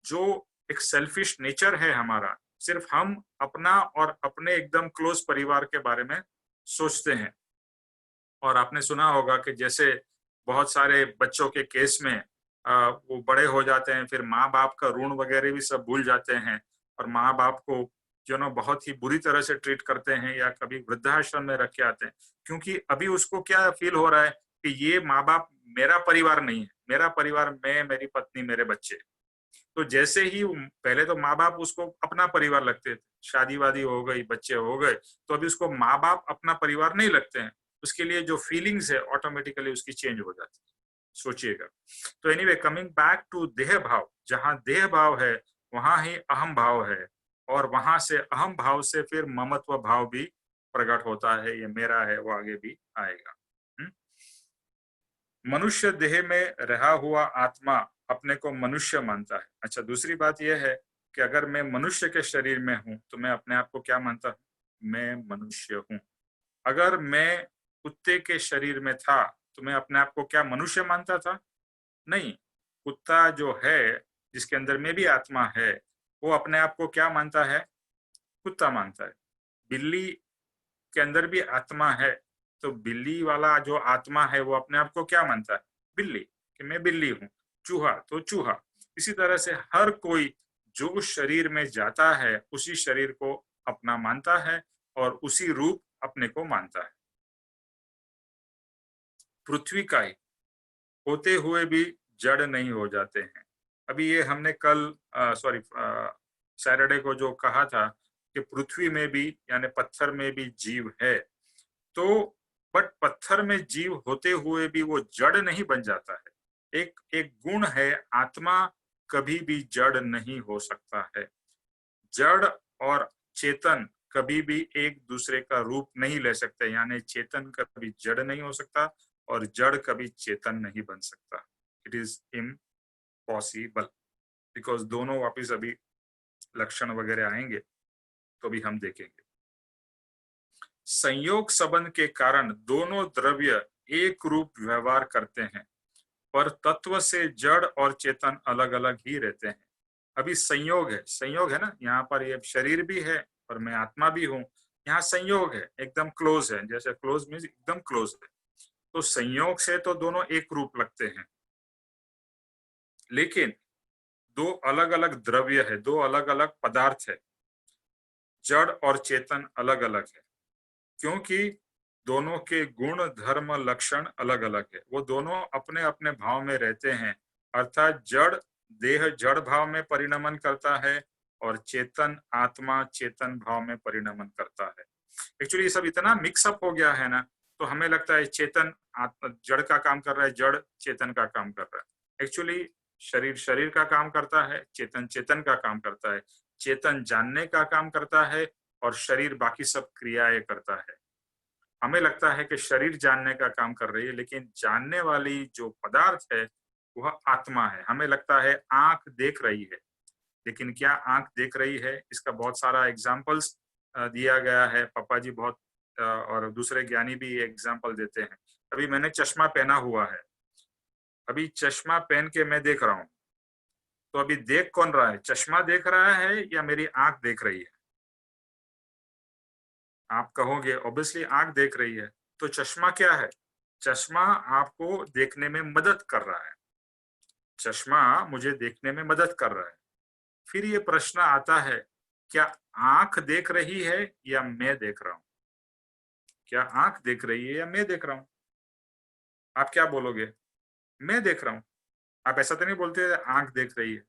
जो एक सेल्फिश नेचर है हमारा, सिर्फ हम अपना और अपने एकदम क्लोज परिवार के बारे में सोचते हैं। और आपने सुना होगा कि जैसे बहुत सारे बच्चों के केस में वो बड़े हो जाते हैं, फिर माँ बाप का ऋण वगैरह भी सब भूल जाते हैं, और माँ बाप को जो ना बहुत ही बुरी तरह से ट्रीट करते हैं, या कभी वृद्धाश्रम में रख के आते हैं, क्योंकि अभी उसको क्या फील हो रहा है कि ये माँ बाप मेरा परिवार नहीं है, मेरा परिवार मैं, मेरी पत्नी, मेरे बच्चे। तो जैसे ही पहले तो माँ बाप उसको अपना परिवार लगते थे, शादी वादी हो गई, बच्चे हो गए, तो अभी उसको माँ बाप अपना परिवार नहीं लगते हैं। उसके लिए जो फीलिंग्स है ऑटोमेटिकली उसकी चेंज हो जाती है। सोचिएगा। तो एनीवे, कमिंग बैक टू देह भाव, जहां देह भाव है वहां ही अहम भाव है, और वहां से अहम भाव से फिर ममत्व भाव भी प्रकट होता है, ये मेरा है, वो आगे भी आएगा। मनुष्य देह में रहा हुआ आत्मा अपने को मनुष्य मानता है। अच्छा, दूसरी बात यह है कि अगर मैं मनुष्य के शरीर में हूं तो मैं अपने आप को क्या मानता हूं? मैं मनुष्य हूं। अगर मैं कुत्ते के शरीर में था तो मैं अपने आप को क्या मनुष्य मानता था? नहीं। कुत्ता जो है, जिसके अंदर में भी आत्मा है, वो अपने आप को क्या मानता है? कुत्ता मानता है। बिल्ली के अंदर भी आत्मा है, तो बिल्ली वाला जो आत्मा है वो अपने आप को क्या मानता है? बिल्ली, कि मैं बिल्ली हूं। चूहा तो चूहा। इसी तरह से हर कोई जो शरीर में जाता है उसी शरीर को अपना मानता है और उसी रूप अपने को मानता है। पृथ्वी का ही होते हुए भी जड़ नहीं हो जाते हैं। अभी ये हमने कल सॉरी सैटरडे को जो कहा था कि पृथ्वी में भी यानी पत्थर में भी जीव है, तो बट पत्थर में जीव होते हुए भी वो जड़ नहीं बन जाता है। एक एक गुण है, आत्मा कभी भी जड़ नहीं हो सकता है। जड़ और चेतन कभी भी एक दूसरे का रूप नहीं ले सकते, यानी चेतन कभी जड़ नहीं हो सकता और जड़ कभी चेतन नहीं बन सकता। इट इज इम्पॉसिबल, बिकॉज दोनों वापिस अभी लक्षण वगैरह आएंगे तो भी हम देखेंगे। संयोग संबंध के कारण दोनों द्रव्य एक रूप व्यवहार करते हैं, पर तत्व से जड़ और चेतन अलग अलग ही रहते हैं। अभी संयोग है ना, यहाँ पर ये शरीर भी है और मैं आत्मा भी हूँ। यहाँ संयोग है, एकदम क्लोज है, जैसे क्लोज मीन्स एकदम क्लोज है। तो संयोग से तो दोनों एक रूप लगते हैं, लेकिन दो अलग अलग द्रव्य है, दो अलग अलग पदार्थ है, जड़ और चेतन अलग अलग है, क्योंकि दोनों के गुण धर्म लक्षण अलग अलग है। वो दोनों अपने अपने भाव में रहते हैं, अर्थात जड़ देह जड़ भाव में परिणमन करता है और चेतन आत्मा चेतन भाव में परिणमन करता है। एक्चुअली ये सब इतना मिक्सअप हो गया है ना, तो हमें लगता है चेतन जड़ का काम कर रहा है, जड़ चेतन का काम कर रहा है। एक्चुअली शरीर शरीर का काम करता है, चेतन चेतन का काम करता है। चेतन जानने का काम करता है और शरीर बाकी सब क्रियाएं करता है। हमें लगता है कि शरीर जानने का काम कर रही है, लेकिन जानने वाली जो पदार्थ है वह आत्मा है। हमें लगता है आंख देख रही है, लेकिन क्या आंख देख रही है? इसका बहुत सारा एग्जाम्पल्स दिया गया है। पापा जी बहुत और दूसरे ज्ञानी भी एग्जाम्पल देते हैं। अभी मैंने चश्मा पहना हुआ है, अभी चश्मा पहन के मैं देख रहा हूँ, तो अभी देख कौन रहा है? चश्मा देख रहा है या मेरी आंख देख रही है? आप कहोगे ऑब्वियसली आंख देख रही है। तो चश्मा क्या है? चश्मा आपको देखने में मदद कर रहा है। चश्मा मुझे देखने में मदद कर रहा है। फिर ये प्रश्न आता है, क्या आंख देख रही है या मैं देख रहा हूं? क्या आंख देख रही है या मैं देख रहा हूं? आप क्या बोलोगे? मैं देख रहा हूं। आप ऐसा तो नहीं बोलते आंख देख रही है।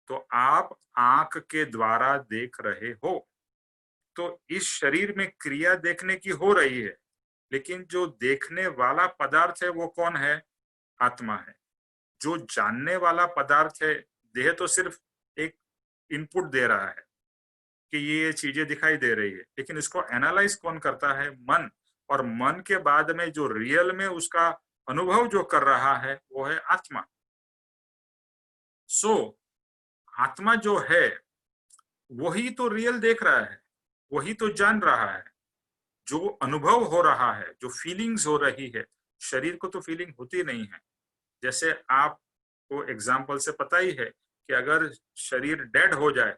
तो आप आंख के द्वारा देख रहे हो, तो इस शरीर में क्रिया देखने की हो रही है, लेकिन जो देखने वाला पदार्थ है वो कौन है? आत्मा है। जो जानने वाला पदार्थ है, देह तो सिर्फ एक इनपुट दे रहा है कि ये चीजें दिखाई दे रही है, लेकिन इसको एनालाइज कौन करता है? मन। और मन के बाद में जो रियल में उसका अनुभव जो कर रहा है वो है आत्मा। सो आत्मा जो है वही तो रियल देख रहा है, वही तो जान रहा है। जो अनुभव हो रहा है, जो फीलिंग्स हो रही है, शरीर को तो फीलिंग होती नहीं है। जैसे आपको एग्जाम्पल से पता ही है कि अगर शरीर डेड हो जाए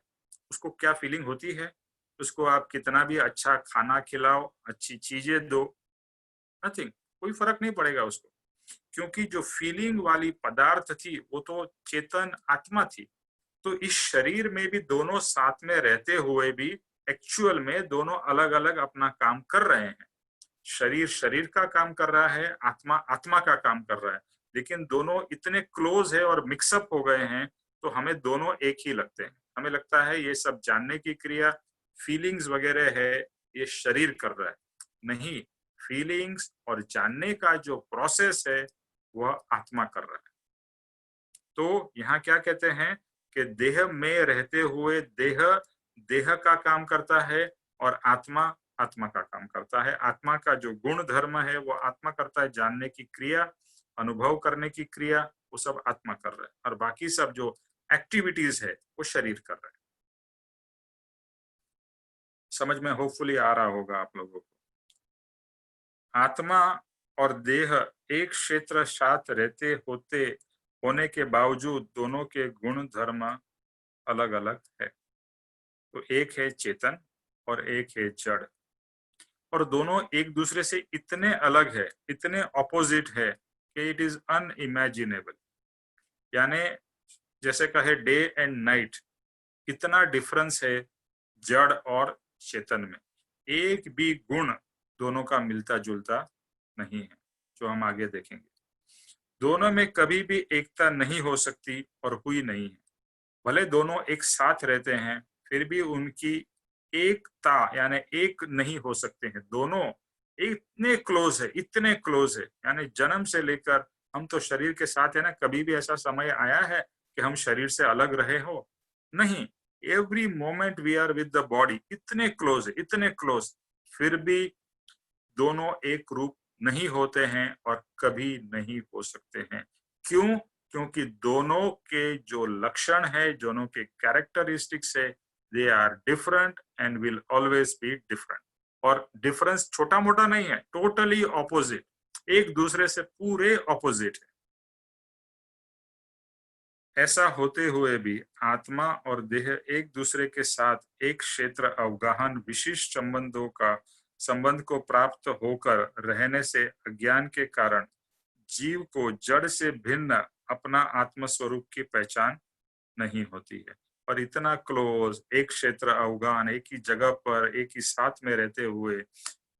उसको क्या फीलिंग होती है? उसको आप कितना भी अच्छा खाना खिलाओ, अच्छी चीजें दो, नथिंग, कोई फर्क नहीं पड़ेगा उसको, क्योंकि जो फीलिंग वाली पदार्थ थी वो तो चेतन आत्मा थी। तो इस शरीर में भी दोनों साथ में रहते हुए भी एक्चुअल में दोनों अलग अलग अपना काम कर रहे हैं। शरीर शरीर का काम कर रहा है, आत्मा आत्मा का काम कर रहा है, लेकिन दोनों इतने क्लोज है और मिक्सअप हो गए हैं तो हमें दोनों एक ही लगते हैं। हमें लगता है ये सब जानने की क्रिया, फीलिंग्स वगैरह है, ये शरीर कर रहा है। नहीं, फीलिंग्स और जानने का जो प्रोसेस है वह आत्मा कर रहा है। तो यहाँ क्या कहते हैं कि देह में रहते हुए देह देह का काम करता है और आत्मा आत्मा का काम करता है। आत्मा का जो गुण धर्म है वो आत्मा करता है, जानने की क्रिया, अनुभव करने की क्रिया, वो सब आत्मा कर रहा है, और बाकी सब जो एक्टिविटीज है वो शरीर कर रहा है। समझ में होपफुली आ रहा होगा आप लोगों को। आत्मा और देह एक क्षेत्र साथ रहते होते होने के बावजूद दोनों के गुण धर्म अलग अलग है। तो एक है चेतन और एक है जड़, और दोनों एक दूसरे से इतने अलग है, इतने ऑपोजिट है कि इट इज अनइमेजिनेबल। यानी जैसे कहे डे एंड नाइट, इतना डिफरेंस है जड़ और चेतन में। एक भी गुण दोनों का मिलता जुलता नहीं है, जो हम आगे देखेंगे। दोनों में कभी भी एकता नहीं हो सकती और हुई नहीं है। भले दोनों एक साथ रहते हैं, फिर भी उनकी एकता यानी एक नहीं हो सकते हैं। दोनों इतने क्लोज है, इतने क्लोज है, यानी जन्म से लेकर हम तो शरीर के साथ है ना। कभी भी ऐसा समय आया है कि हम शरीर से अलग रहे हो? नहीं। Every moment we are with the body, इतने क्लोज है, इतने क्लोज, फिर भी दोनों एक रूप नहीं होते हैं और कभी नहीं हो सकते हैं। क्यों? क्योंकि दोनों के जो लक्षण है, दोनों के कैरेक्टरिस्टिक्स है, they are different and will always be different. और डिफरेंस छोटा मोटा नहीं है, टोटली ऑपोजिट, एक दूसरे से पूरे ऑपोजिट है। ऐसा होते हुए भी आत्मा और देह एक दूसरे के साथ एक क्षेत्र अवगाहन विशिष्ट संबंध को प्राप्त होकर रहने से अज्ञान के कारण जीव को जड़ से भिन्न अपना आत्म स्वरूप की पहचान नहीं होती है। और इतना क्लोज, एक क्षेत्र अवगाहन, एक ही जगह पर एक ही साथ में रहते हुए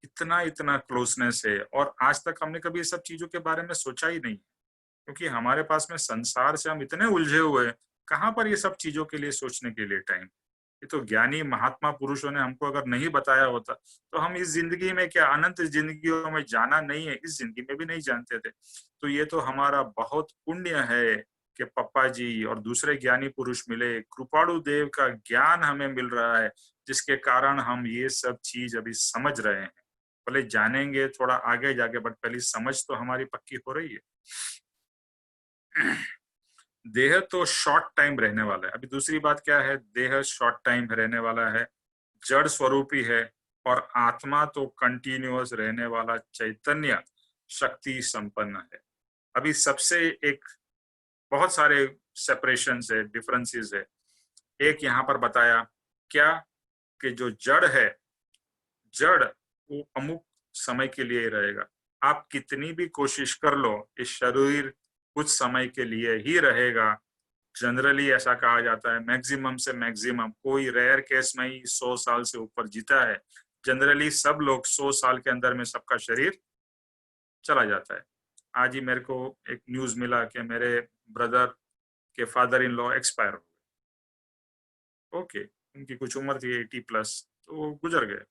इतना इतना क्लोजनेस है, और आज तक हमने कभी ये सब चीजों के बारे में सोचा ही नहीं, क्योंकि हमारे पास में संसार से हम इतने उलझे हुए हैं, कहाँ पर ये सब चीजों के लिए सोचने के लिए टाइम। ये तो ज्ञानी महात्मा पुरुषों ने हमको अगर नहीं बताया होता तो हम इस जिंदगी में क्या, अनंत जिंदगियों में जाना नहीं है, इस जिंदगी में भी नहीं जानते थे। तो ये तो हमारा बहुत पुण्य है कि पप्पा जी और दूसरे ज्ञानी पुरुष मिले, कृपाणु देव का ज्ञान हमें मिल रहा है, जिसके कारण हम ये सब चीज अभी समझ रहे हैं। भले जानेंगे थोड़ा आगे जाके, बट पहली समझ तो हमारी पक्की हो रही है। देह तो शॉर्ट टाइम रहने वाला है। अभी दूसरी बात क्या है, देह शॉर्ट टाइम रहने वाला है, जड़ स्वरूपी है, और आत्मा तो कंटिन्यूअस रहने वाला चैतन्य शक्ति संपन्न है। अभी सबसे एक बहुत सारे सेपरेशन है, डिफरेंसेस है। एक यहाँ पर बताया क्या कि जो जड़ है, जड़ वो अमुक समय के लिए रहेगा। आप कितनी भी कोशिश कर लो, इस शरीर कुछ समय के लिए ही रहेगा। जनरली ऐसा कहा जाता है, मैक्सिमम से मैक्सिमम, कोई रेयर केस में ही 100 साल से ऊपर जीता है। जनरली सब लोग 100 साल के अंदर में सबका शरीर चला जाता है। आज ही मेरे को एक न्यूज मिला कि मेरे ब्रदर के फादर इन लॉ एक्सपायर हो गए। ओके, उनकी कुछ उम्र थी 80+, तो वो गुजर गए।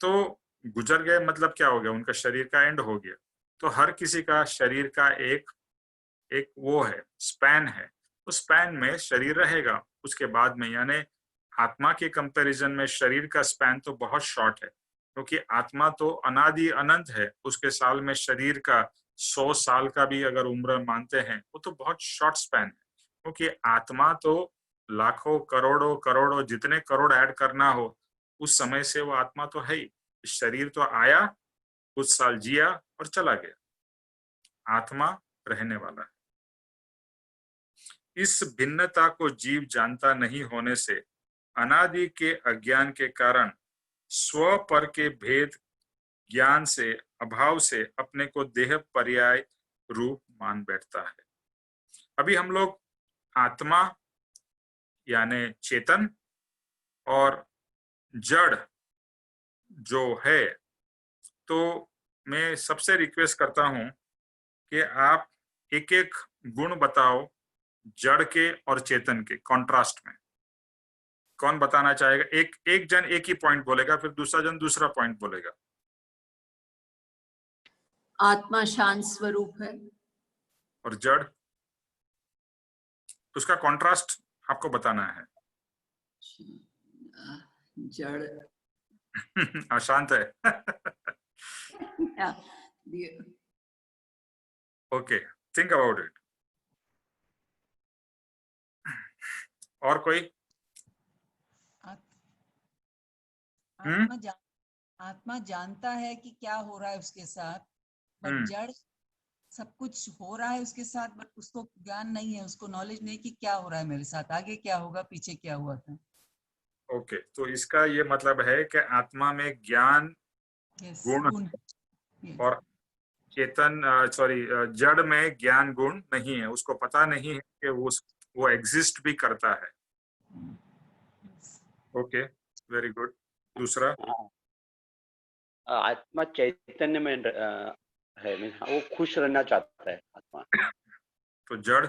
तो गुजर गए मतलब क्या हो गया, उनका शरीर का एंड हो गया। तो हर किसी का शरीर का एक एक वो है, स्पैन है। उस स्पैन में शरीर रहेगा, उसके बाद में, यानी आत्मा के कंपैरिजन में शरीर का स्पैन तो बहुत शॉर्ट है, क्योंकि आत्मा तो अनादि अनंत है। उसके साल में शरीर का 100 साल का भी अगर उम्र मानते हैं, वो तो बहुत शॉर्ट स्पैन है, क्योंकि आत्मा तो लाखों करोड़ों करोड़ों, जितने करोड़ ऐड करना हो उस समय से वो आत्मा तो है ही। शरीर तो आया, कुछ साल जिया और चला गया। आत्मा रहने वाला है। इस भिन्नता को जीव जानता नहीं होने से अनादि के अज्ञान के कारण स्व पर के भेद ज्ञान से, अभाव से अपने को देह पर्याय रूप मान बैठता है। अभी हम लोग आत्मा यानी चेतन और जड़ जो है, तो मैं सबसे रिक्वेस्ट करता हूं कि आप एक एक गुण बताओ जड़ के और चेतन के कॉन्ट्रास्ट में। कौन बताना चाहेगा? एक एक जन एक ही पॉइंट बोलेगा, फिर दूसरा जन दूसरा पॉइंट बोलेगा। आत्मा शांत स्वरूप है। और जड़, उसका कॉन्ट्रास्ट आपको बताना है। जड़ अशांत है। Yeah. The- okay, think about it. और कोई? हम्म आत्मा जानता है कि क्या हो रहा है उसके साथ, पर हम्म जड़ सब कुछ हो रहा है उसके साथ, बट उसको ज्ञान नहीं है, उसको नॉलेज नहीं कि क्या हो रहा है मेरे साथ, आगे क्या होगा, पीछे क्या हुआ था। ओके, तो इसका ये मतलब है कि आत्मा में ज्ञान यस, गुण गुण। Yes. और चेतन सॉरी जड़ में ज्ञान गुण नहीं है, उसको पता नहीं है कि वो एग्जिस्ट भी करता है। Yes. Okay, very good. दूसरा? हाँ, आत्मा चैतन्य में है, मीन्स वो खुश रहना चाहता है आत्मा। तो जड़?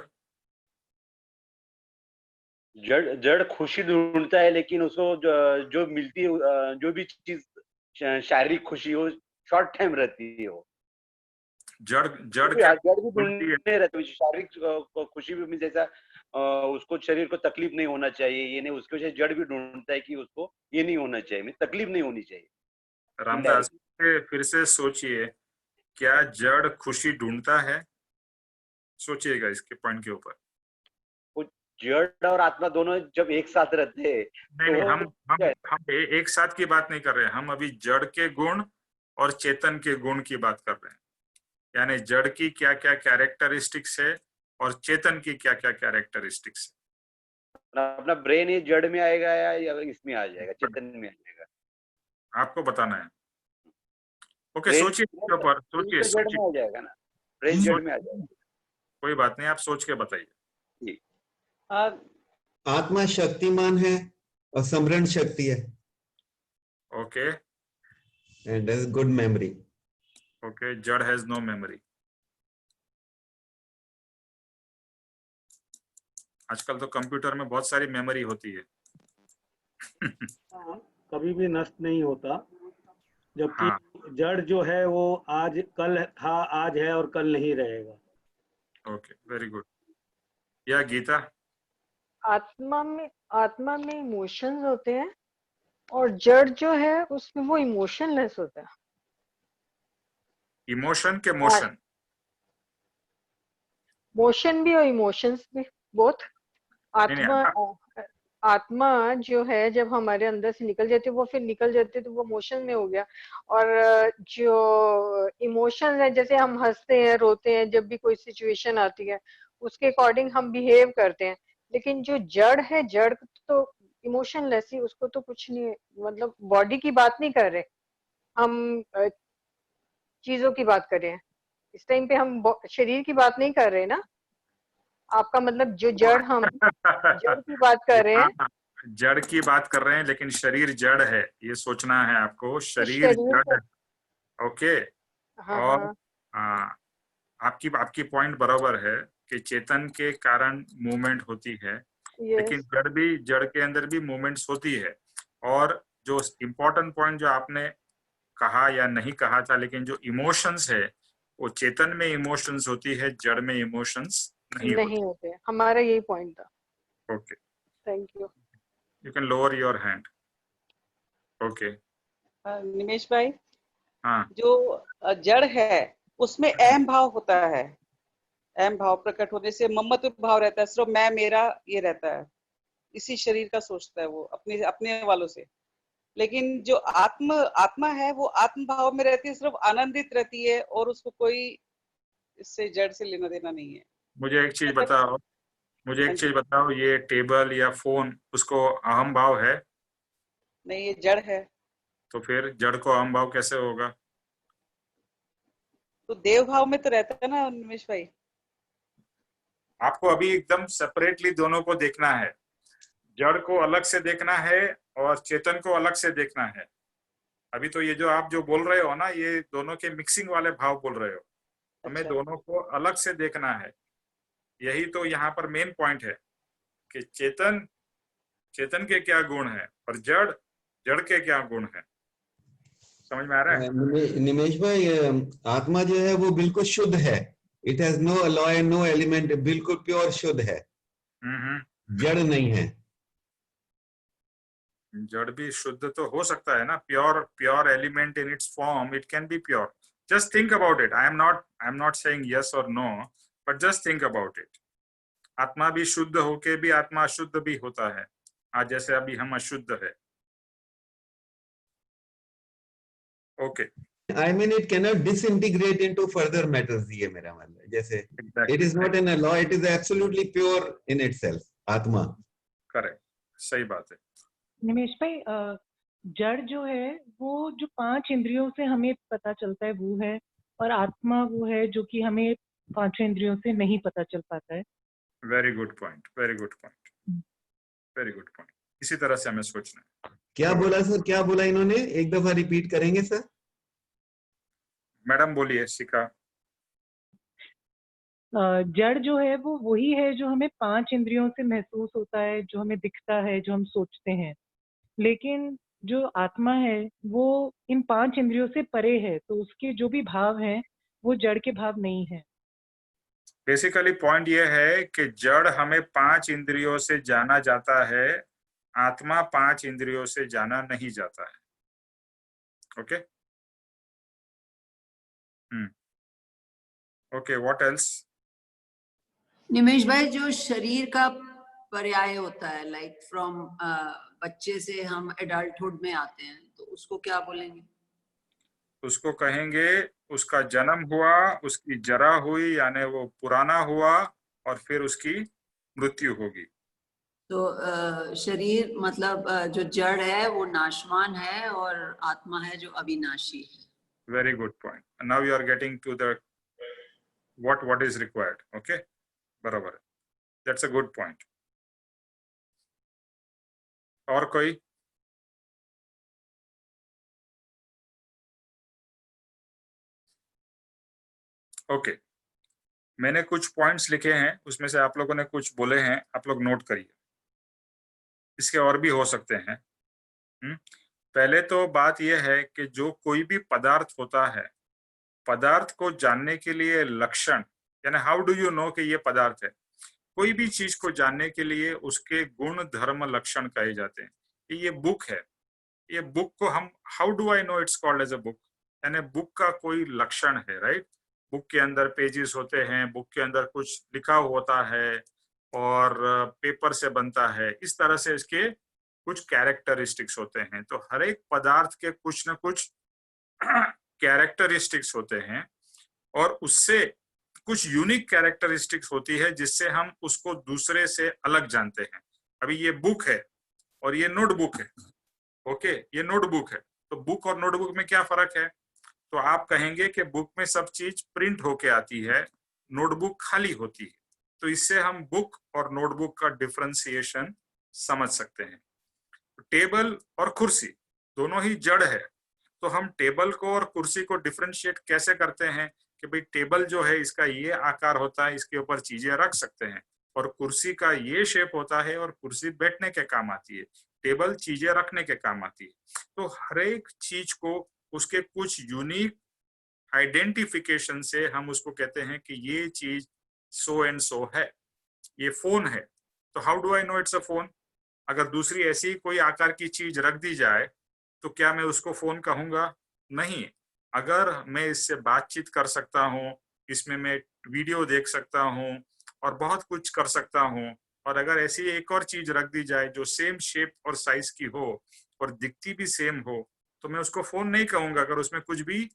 जड़ जड़ खुशी ढूंढता है, लेकिन उसको जो मिलती है, जो भी चीज शारीरिक खुशी हो, शॉर्ट टाइम रहती है वो। जड़ जड़ जड़ क्या भी ढूंढती है? ढूंढने रहती है शारीरिक खुशी भी, मीन्स जैसा उसको शरीर को तकलीफ नहीं होना चाहिए, ये नहीं, उसकी वजह से जड़ भी ढूंढता है कि उसको ये नहीं होना चाहिए, मीन्स तकलीफ नहीं होनी चाहिए। रामदास, फिर से सोचिए, क्या जड़ खुशी ढूंढता है? सोचिएगा इसके पॉइंट के ऊपर। जड़ और आत्मा दोनों जब एक साथ रहते हैं नहीं नहीं, तो हम एक साथ की बात नहीं कर रहे हैं, हम अभी जड़ के गुण और चेतन के गुण की बात कर रहे हैं। यानी जड़ की क्या क्या कैरेक्टरिस्टिक्स है और चेतन की क्या क्या कैरेक्टरिस्टिक्स है। अपना ब्रेन ये जड़ में आएगा या इसमें आ जाएगा, चेतन में आ जाएगा? आपको बताना है। ओके, ब्रेन सोचिए इसके ऊपर, सोचिए जड़ में सोचिए। आ जाएगा ना, ब्रेन जड़ में आ जाएगा। कोई बात नहीं, आप सोच के बताइए। आत्मा शक्तिमान है और स्मरण शक्ति है, okay and has good memory. Okay, जड़ हैज नो मेमोरी। आजकल तो कंप्यूटर में बहुत सारी मेमोरी होती है। कभी भी नष्ट नहीं होता, जबकि हाँ, जड़ जो है वो आज कल था, आज है और कल नहीं रहेगा। Okay, very good. या गीता? आत्मा में इमोशंस होते हैं और जड़ जो है उसमें वो इमोशनलेस होता है। इमोशन के मोशन? मोशन भी और इमोशंस भी, बोथ। नहीं, आत्मा जो है जब हमारे अंदर से निकल जाती है, वो फिर निकल जाती है तो वो मोशन में हो गया। और जो इमोशंस है, जैसे हम हंसते हैं, रोते हैं, जब भी कोई सिचुएशन आती है उसके अकॉर्डिंग हम बिहेव करते हैं। लेकिन जो जड़ है, जड़ तो इमोशनलेस ही, उसको तो कुछ नहीं, मतलब बॉडी की बात नहीं कर रहे हम, चीजों की बात कर रहे हैं इस टाइम पे, हम शरीर की बात नहीं कर रहे ना। आपका मतलब जो जड़, हम जड़ की बात कर रहे हैं। जड़ की बात कर रहे हैं, लेकिन शरीर जड़ है, ये सोचना है आपको। शरीर शरीर जड़ है। ओके। हाँ और हाँ आपकी पॉइंट बराबर है कि चेतन के कारण मूवमेंट होती है, लेकिन यस, जड़ के अंदर भी मूवमेंट्स होती है। और जो इम्पोर्टेंट पॉइंट जो आपने कहा या नहीं कहा था, लेकिन जो इमोशंस है वो चेतन में इमोशंस होती है, जड़ में इमोशंस नहीं नहीं होते, हमारा यही पॉइंट था। Okay, thank you. You can lower your hand. Okay, Nimesh भाई, हाँ, जो जड़ है उसमें अहम भाव होता है, अहम भाव प्रकट होने से ममत्व भाव रहता है, सिर्फ मैं मेरा ये रहता है, इसी शरीर का सोचता है वो अपने अपने वालों से। लेकिन जो आत्मा है वो आत्म भाव में रहती है, सिर्फ आनंदित रहती है और उसको कोई इससे जड़ से लेना देना नहीं है। मुझे एक चीज बताओ, ये टेबल या फोन, उसको अहम भाव है? नहीं, ये जड़ है। तो फिर जड़ को अहम भाव कैसे होगा? तो देव भाव में तो रहता है ना निमेश भाई। आपको अभी एकदम सेपरेटली दोनों को देखना है। जड़ को अलग से देखना है और चेतन को अलग से देखना है। अभी तो ये जो आप जो बोल रहे हो ना, ये दोनों के मिक्सिंग वाले भाव बोल रहे हो। हमें अच्छा। दोनों को अलग से देखना है। यही तो यहाँ पर मेन पॉइंट है कि चेतन के क्या गुण है और जड़ के क्या गुण है। समझ में आ रहा है? निमेश भाई, आत्मा जो है वो बिल्कुल शुद्ध है, it has no alloy, no element, बिल्कुल प्योर शुद्ध है, जड़ नहीं है। जड़ भी शुद्ध तो हो सकता है ना, pure element in its form, it can be pure. Just think about it. I am not saying yes or no, but just think about it. आत्मा भी शुद्ध होके भी आत्मा अशुद्ध भी होता है, आज जैसे अभी हम अशुद्ध है. Okay. I mean, it cannot disintegrate into further matters. ये मेरा मतलब है. जैसे Exactly. it is not in a law, it is absolutely pure in itself. आत्मा. करेक्ट, सही बात है. निमेश भाई, जड़ जो है वो जो 5 इंद्रियों से हमें पता चलता है वो है, और आत्मा वो है जो कि हमें 5 इंद्रियों से नहीं पता चल पाता है. Very good point, very good point, very good point. इसी तरह से हमें सोचना है. क्या बोला सर, क्या बोला इन्होंने, एक दफा रिपीट करेंगे सर? मैडम बोलिए, शिखा. जड़ जो है वो वही है जो हमें 5 इंद्रियों से महसूस होता है, जो हमें दिखता है, जो हम सोचते हैं. लेकिन जो आत्मा है वो इन 5 इंद्रियों से परे है, तो उसके जो भी भाव हैं वो जड़ के भाव नहीं है. बेसिकली पॉइंट ये है कि जड़ हमें 5 इंद्रियों से जाना जाता है, आत्मा 5 इंद्रियों से जाना नहीं जाता है. Okay. Okay, what else? Nimesh भाई, जो शरीर का पर्याय होता है, लाइक फ्रॉम बच्चे से हम एडल्टहुड में आते हैं, तो उसको क्या बोलेंगे? उसको कहेंगे उसका जन्म हुआ, उसकी जरा हुई, यानी वो पुराना हुआ, और फिर उसकी मृत्यु होगी. तो शरीर मतलब जो जड़ है वो नाशवान है, और आत्मा है जो अविनाशी है. Very good point. Now you are getting to the what is required. Okay, बराबर है. That's a good point. और कोई? ओके, मैंने कुछ पॉइंट्स लिखे हैं, उसमें से आप लोगों ने कुछ बोले हैं, आप लोग नोट करिए. इसके और भी हो सकते हैं. पहले तो बात यह है कि जो कोई भी पदार्थ होता है, पदार्थ को जानने के लिए लक्षण, यानी हाउ डू यू नो कि ये पदार्थ है. कोई भी चीज को जानने के लिए उसके गुण धर्म लक्षण कहे जाते हैं. कि ये बुक है, ये बुक को हम, how do I know it's called as a book, यानी बुक का कोई लक्षण है, राइट. बुक के अंदर पेजेस होते हैं, बुक के अंदर कुछ लिखा होता है, और पेपर से बनता है. इस तरह से इसके कुछ कैरेक्टरिस्टिक्स होते हैं. तो हर एक पदार्थ के कुछ न कुछ कैरेक्टरिस्टिक्स होते हैं, और उससे कुछ यूनिक कैरेक्टरिस्टिक्स होती है जिससे हम उसको दूसरे से अलग जानते हैं. अभी ये बुक है और ये नोटबुक है. ओके, ये नोटबुक है, तो बुक और नोटबुक में क्या फर्क है? तो आप कहेंगे कि बुक में सब चीज प्रिंट होके आती है, नोटबुक खाली होती है. तो इससे हम बुक और नोटबुक का डिफरेंशिएशन समझ सकते हैं. टेबल और कुर्सी दोनों ही जड़ है, तो हम टेबल को और कुर्सी को डिफरेंशिएट कैसे करते हैं कि भाई टेबल जो है इसका ये आकार होता है, इसके ऊपर चीजें रख सकते हैं, और कुर्सी का ये शेप होता है और कुर्सी बैठने के काम आती है, टेबल चीजें रखने के काम आती है. तो हर एक चीज को उसके कुछ यूनिक आइडेंटिफिकेशन से हम उसको कहते हैं कि ये चीज सो एंड सो है. ये फोन है, तो how do I know it's a phone? अगर दूसरी ऐसी कोई आकार की चीज रख दी जाए तो क्या मैं उसको फोन कहूंगा? नहीं. अगर मैं इससे बातचीत कर सकता हूँ, इसमें मैं वीडियो देख सकता हूँ और बहुत कुछ कर सकता हूँ, और अगर ऐसी एक और चीज रख दी जाए जो सेम शेप और साइज की हो और दिखती भी सेम हो, तो मैं उसको फोन नहीं कहूंगा अगर उसमें कुछ भी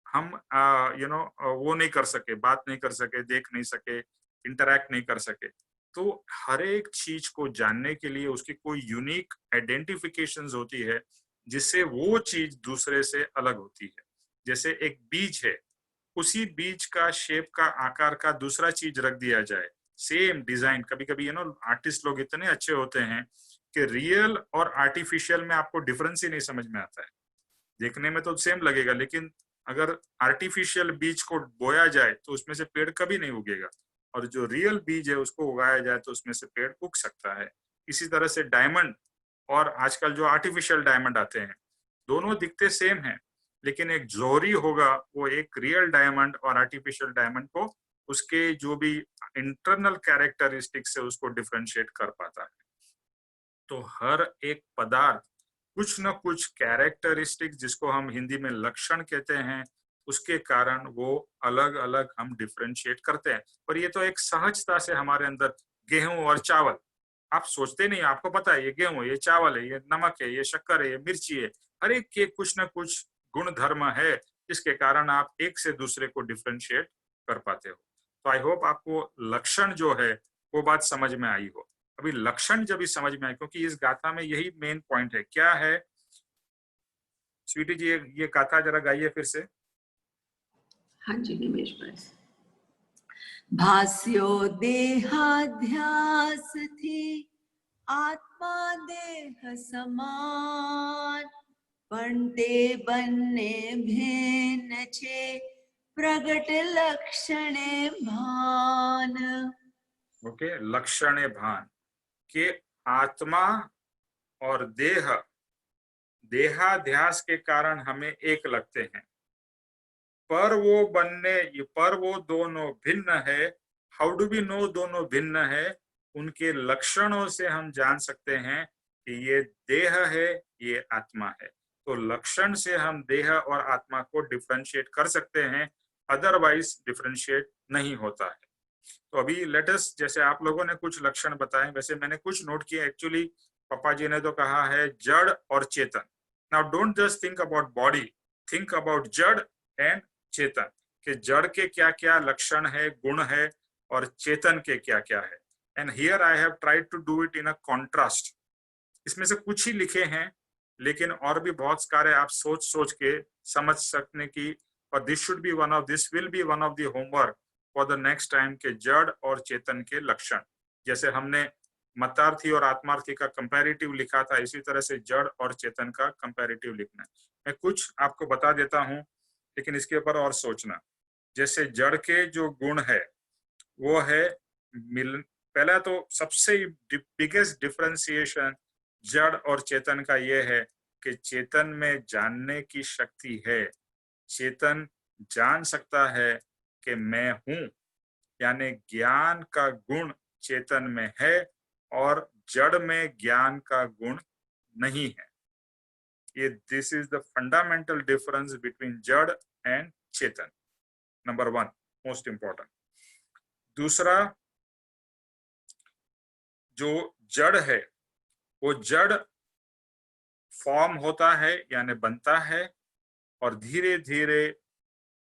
हम वो नहीं कर सके, बात नहीं कर सके, देख नहीं सके, इंटरैक्ट नहीं कर सके. तो हर एक चीज को जानने के लिए उसकी कोई यूनिक आइडेंटिफिकेशंस होती है जिससे वो चीज दूसरे से अलग होती है. जैसे एक बीज है, उसी बीज का शेप का आकार का दूसरा चीज रख दिया जाए, सेम डिजाइन. कभी कभी आर्टिस्ट लोग इतने अच्छे होते हैं कि रियल और आर्टिफिशियल में आपको डिफरेंस ही नहीं समझ में आता है. देखने में तो सेम लगेगा, लेकिन अगर आर्टिफिशियल बीज को बोया जाए तो उसमें से पेड़ कभी नहीं उगेगा, और जो रियल बीज है उसको उगाया जाए तो उसमें से पेड़ उग सकता है. इसी तरह से डायमंड और आजकल जो आर्टिफिशियल डायमंड आते हैं, दोनों दिखते सेम हैं, लेकिन एक जोहरी होगा वो एक रियल डायमंड और आर्टिफिशियल डायमंड को उसके जो भी इंटरनल कैरेक्टरिस्टिक्स है उसको डिफरेंशिएट कर पाता है. तो हर एक पदार्थ कुछ न कुछ कैरेक्टरिस्टिक, जिसको हम हिंदी में लक्षण कहते हैं, उसके कारण वो अलग अलग हम डिफरेंशिएट करते हैं। पर ये तो एक सहजता से हमारे अंदर, गेहूं और चावल, आप सोचते नहीं, आपको पता है ये गेहूं, ये चावल है, ये नमक है, ये शक्कर है, ये मिर्ची है, हर एक के कुछ न कुछ गुण धर्म है जिसके कारण आप एक से दूसरे को डिफरेंशिएट कर पाते हो। तो आई होप आपको लक्षण जो है वो बात समझ में आई हो। अभी लक्षण जब भी समझ में आए, क्योंकि इस गाथा में यही मेन पॉइंट है। क्या है स्वीटी जी, ये गाथा जरा गाइए फिर से। हाँ जी निमेश भाई। भास्यो देहाध्यास थी, आत्मा देह समान, पण ते बनने भिन्न छे, प्रगट लक्षणे भान। ओके, लक्षणे भान के आत्मा और देह, देहाध्यास के कारण हमें एक लगते हैं, पर वो दोनों भिन्न है। हाउ डू वी नो दोनों भिन्न है? उनके लक्षणों से हम जान सकते हैं कि ये देह है, ये आत्मा है। तो लक्षण से हम देह और आत्मा को डिफरेंशिएट कर सकते हैं, अदरवाइज डिफरेंशिएट नहीं होता है। तो अभी लेटेस्ट, जैसे आप लोगों ने कुछ लक्षण बताए, वैसे मैंने कुछ नोट किए। एक्चुअली पापा जी ने तो कहा है जड़ और चेतन। Now don't just think about body, think about जड़ एंड चेतन, कि जड़ के क्या क्या लक्षण है, गुण है, और चेतन के क्या क्या है। And here I have tried to do it in a contrast. इसमें से कुछ ही लिखे हैं, लेकिन और भी बहुत सारे आप सोच सोच के समझ सकने की, और this should be one of, this will be one of the homework for the next time के जड़ और चेतन के लक्षण। जैसे हमने मतार्थी और आत्मार्थी का कंपैरेटिव लिखा था, इसी तरह से जड़ और चेतन का कंपैरेटिव लिखना है। मैं कुछ आपको बता देता हूं, लेकिन इसके ऊपर और सोचना। जैसे जड़ के जो गुण है वो है पहला तो सबसे बिगेस्ट डिफरेंशिएशन जड़ और चेतन का ये है कि चेतन में जानने की शक्ति है। चेतन जान सकता है कि मैं हूं, यानी ज्ञान का गुण चेतन में है, और जड़ में ज्ञान का गुण नहीं है। ये this is the fundamental difference between जड़ एंड चेतन, नंबर वन, मोस्ट इंपॉर्टेंट। दूसरा, जो जड़ है वो जड़ फॉर्म होता है, यानी बनता है, और धीरे धीरे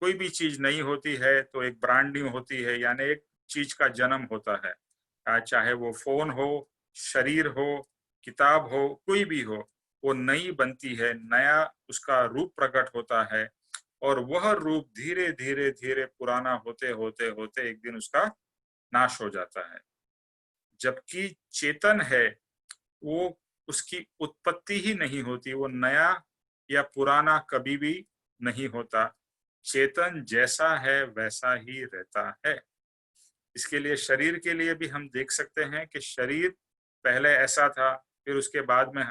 कोई भी चीज नहीं होती है तो एक ब्रांडिंग होती है, यानी एक चीज का जन्म होता है। चाहे वो फोन हो, शरीर हो, किताब हो, कोई भी हो, वो नई बनती है, नया उसका रूप प्रकट होता है, और वह रूप धीरे धीरे धीरे पुराना होते होते होते एक दिन उसका नाश हो जाता है। जबकि चेतन है वो, उसकी उत्पत्ति ही नहीं होती, वो नया या पुराना कभी भी नहीं होता। चेतन जैसा है वैसा ही रहता है। इसके लिए शरीर के लिए भी हम देख सकते हैं कि शरीर पहले ऐसा था, फिर उसके बाद में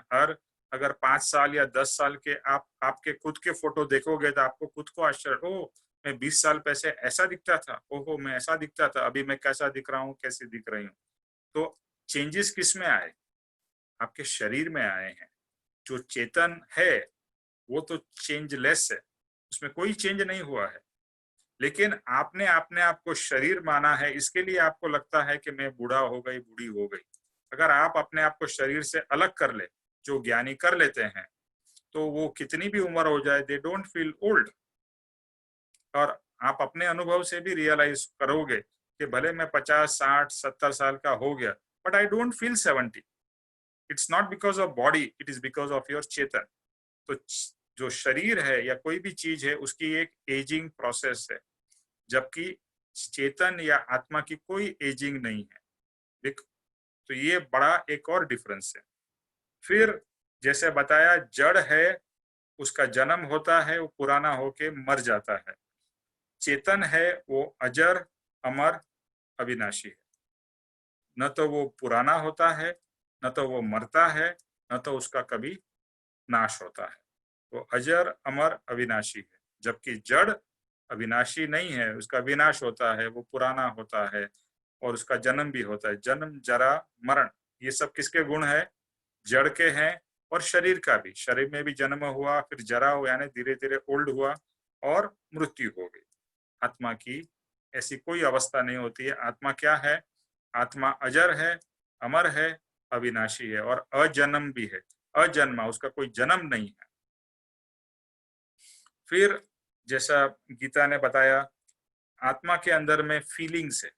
अगर 5 साल या 10 साल के आपके खुद के फोटो देखोगे तो आपको खुद को आश्चर्य, ओ मैं 20 साल पहले ऐसा दिखता था, ओहो मैं ऐसा दिखता था, अभी मैं कैसा दिख रहा हूँ, कैसी दिख रही हूँ। तो चेंजेस किस में आए? आपके शरीर में आए हैं। जो चेतन है वो तो चेंजलेस है, उसमें कोई चेंज नहीं हुआ है। लेकिन आपने अपने आप को शरीर माना है, इसके लिए आपको लगता है कि मैं बूढ़ा हो गई, बूढ़ी हो गई। अगर आप अपने आप को शरीर से अलग कर ले, जो ज्ञानी कर लेते हैं, तो वो कितनी भी उम्र हो जाए, दे डोंट फील ओल्ड। और आप अपने अनुभव से भी रियलाइज करोगे कि भले मैं 50, 60, 70 साल का हो गया, but I don't feel 70। It's not because of body, it is because of your चेतन। तो जो शरीर है या कोई भी चीज है, उसकी एक एजिंग प्रोसेस है, जबकि चेतन या आत्मा की कोई एजिंग नहीं है। तो ये बड़ा एक और डिफरेंस है। फिर जैसे बताया, जड़ है उसका जन्म होता है, वो पुराना होके मर जाता है। चेतन है वो अजर, अमर, अविनाशी है। न तो वो पुराना होता है, न तो वो मरता है, न तो उसका कभी नाश होता है। वो अजर, अमर, अविनाशी है। जबकि जड़ अविनाशी नहीं है, उसका विनाश होता है, वो पुराना होता है, और उसका जन्म भी होता है। जन्म, जरा, मरण, ये सब किसके गुण है? जड़ के हैं, और शरीर का भी, शरीर में भी जन्म हुआ, फिर जरा हुआ, यानी धीरे धीरे ओल्ड हुआ और मृत्यु हो गई। आत्मा की ऐसी कोई अवस्था नहीं होती है। आत्मा क्या है? आत्मा अजर है, अमर है, अविनाशी है और अजन्म भी है। अजन्मा, उसका कोई जन्म नहीं है। फिर जैसा गीता ने बताया, आत्मा के अंदर में फीलिंग्स है।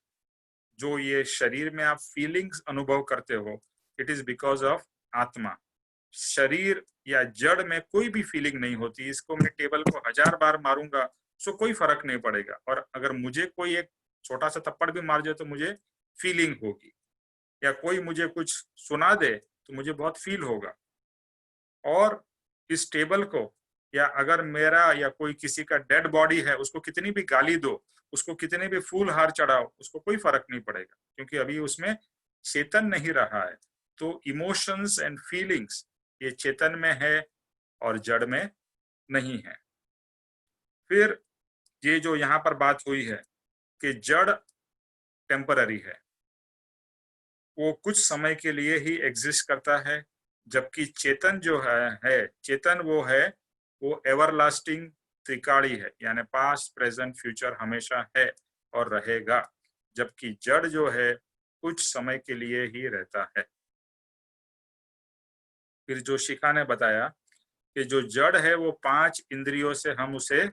जो ये शरीर में आप फीलिंग्स अनुभव करते हो, इट इज बिकॉज ऑफ आत्मा। शरीर या जड़ में कोई भी फीलिंग नहीं होती। इसको मैं टेबल को 1000 बार मारूंगा तो कोई फर्क नहीं पड़ेगा, और अगर मुझे कोई एक छोटा सा थप्पड़ भी मार जाए तो मुझे फीलिंग होगी, या कोई मुझे कुछ सुना दे तो मुझे बहुत फील होगा। और इस टेबल को, या अगर मेरा या कोई किसी का डेड बॉडी है, उसको कितनी भी गाली दो, उसको कितने भी फूल हार चढ़ाओ, उसको कोई फर्क नहीं पड़ेगा, क्योंकि अभी उसमें चेतन नहीं रहा है। तो इमोशंस एंड फीलिंग्स ये चेतन में है और जड़ में नहीं है। फिर ये जो यहाँ पर बात हुई है कि जड़ टेम्पररी है, वो कुछ समय के लिए ही एग्जिस्ट करता है, जबकि चेतन जो है चेतन वो एवरलास्टिंग त्रिकाली है, यानी पास्ट प्रेजेंट फ्यूचर हमेशा है और रहेगा, जबकि जड़ जो है कुछ समय के लिए ही रहता है। फिर जो शिखा ने बताया कि जो जड़ है वो 5 इंद्रियों से हम उसे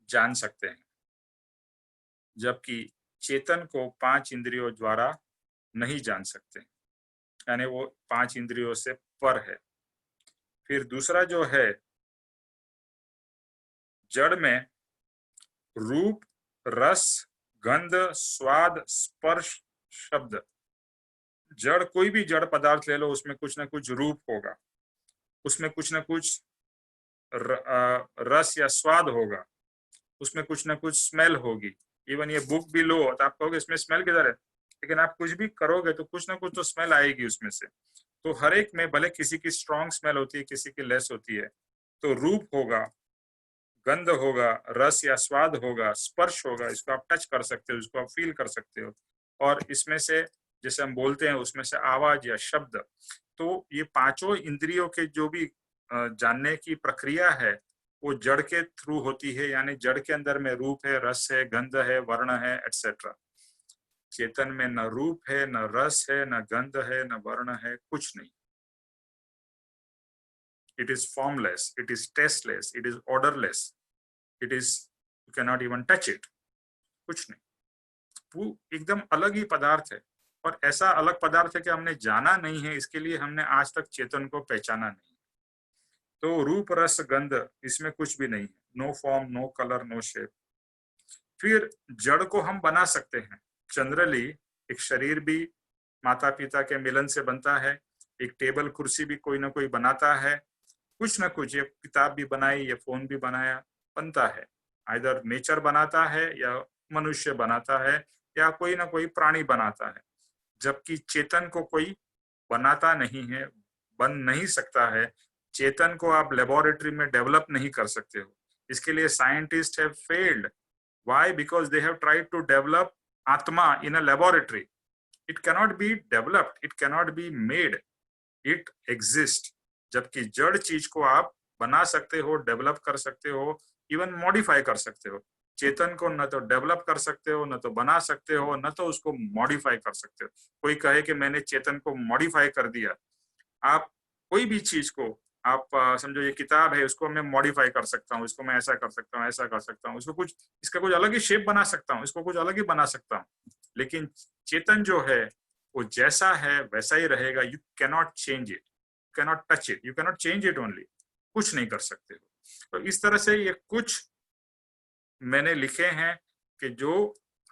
जान सकते हैं, जबकि चेतन को 5 इंद्रियों द्वारा नहीं जान सकते, यानी वो 5 इंद्रियों से पर है। फिर दूसरा जो है, जड़ में रूप, रस, गंध, स्वाद, स्पर्श, शब्द। जड़, कोई भी जड़ पदार्थ ले लो, उसमें कुछ ना कुछ रूप होगा, उसमें कुछ ना कुछ रस या स्वाद होगा, उसमें कुछ ना कुछ स्मेल होगी। इवन ये बुक भी लो तो आप कहोगे इसमें स्मेल किधर है, लेकिन आप कुछ भी करोगे तो कुछ ना कुछ तो स्मेल आएगी उसमें से। तो हर एक में, भले किसी की स्ट्रॉन्ग स्मेल होती है, किसी की लेस होती है, तो रूप होगा, गंध होगा, रस या स्वाद होगा, स्पर्श होगा, इसको आप टच कर सकते हो, इसको आप फील कर सकते हो, और इसमें से जैसे हम बोलते हैं उसमें से आवाज या शब्द। तो ये 5 इंद्रियों के जो भी जानने की प्रक्रिया है वो जड़ के थ्रू होती है, यानी जड़ के अंदर में रूप है, रस है, गंध है, वर्ण है, एटसेट्रा। चेतन में न रूप है, न रस है, न गंध है, न वर्ण है, कुछ नहीं। It is formless, it is tasteless, it is odorless, it is, you cannot even touch it, कुछ नहीं। वो एकदम अलग ही पदार्थ है, और ऐसा अलग पदार्थ है कि हमने जाना नहीं है, इसके लिए हमने आज तक चेतन को पहचाना नहीं। तो रूप, रस, गंध, इसमें कुछ भी नहीं है, no form, no colour, no shape. फिर जड़ को हम बना सकते हैं। जनरली एक शरीर भी माता पिता के मिलन से बनता है, एक टेबल कुर्सी भी कोई ना कोई बनाता है, कुछ ना कुछ, ये किताब भी बनाई, ये फोन भी बनाया, बनता है। आइदर नेचर बनाता है या मनुष्य बनाता है या कोई ना कोई प्राणी बनाता है, जबकि चेतन को कोई बनाता नहीं है, बन नहीं सकता है। चेतन को आप लेबोरेटरी में डेवलप नहीं कर सकते हो। इसके लिए scientist have failed. Why? Because they have tried to develop आत्मा in a laboratory. It cannot be developed, it cannot be made, it exist. जबकि जड़ चीज को आप बना सकते हो, डेवलप कर सकते हो, इवन मॉडिफाई कर सकते हो। चेतन को न तो डेवलप कर सकते हो, न तो बना सकते हो, न तो उसको मॉडिफाई कर सकते हो। कोई कहे कि मैंने चेतन को मॉडिफाई कर दिया, आप कोई भी चीज को आप समझो, ये किताब है, उसको मैं मॉडिफाई कर सकता हूँ, इसको मैं ऐसा कर सकता हूँ, ऐसा कर सकता हूँ, इसको कुछ, इसका कुछ अलग ही शेप बना सकता हूँ, इसको कुछ अलग ही बना सकता हूँ। लेकिन चेतन जो है वो जैसा है वैसा ही रहेगा। You cannot change it, cannot touch it, you cannot change it only, कुछ नहीं कर सकते हो। तो इस तरह से ये कुछ मैंने लिखे हैं कि जो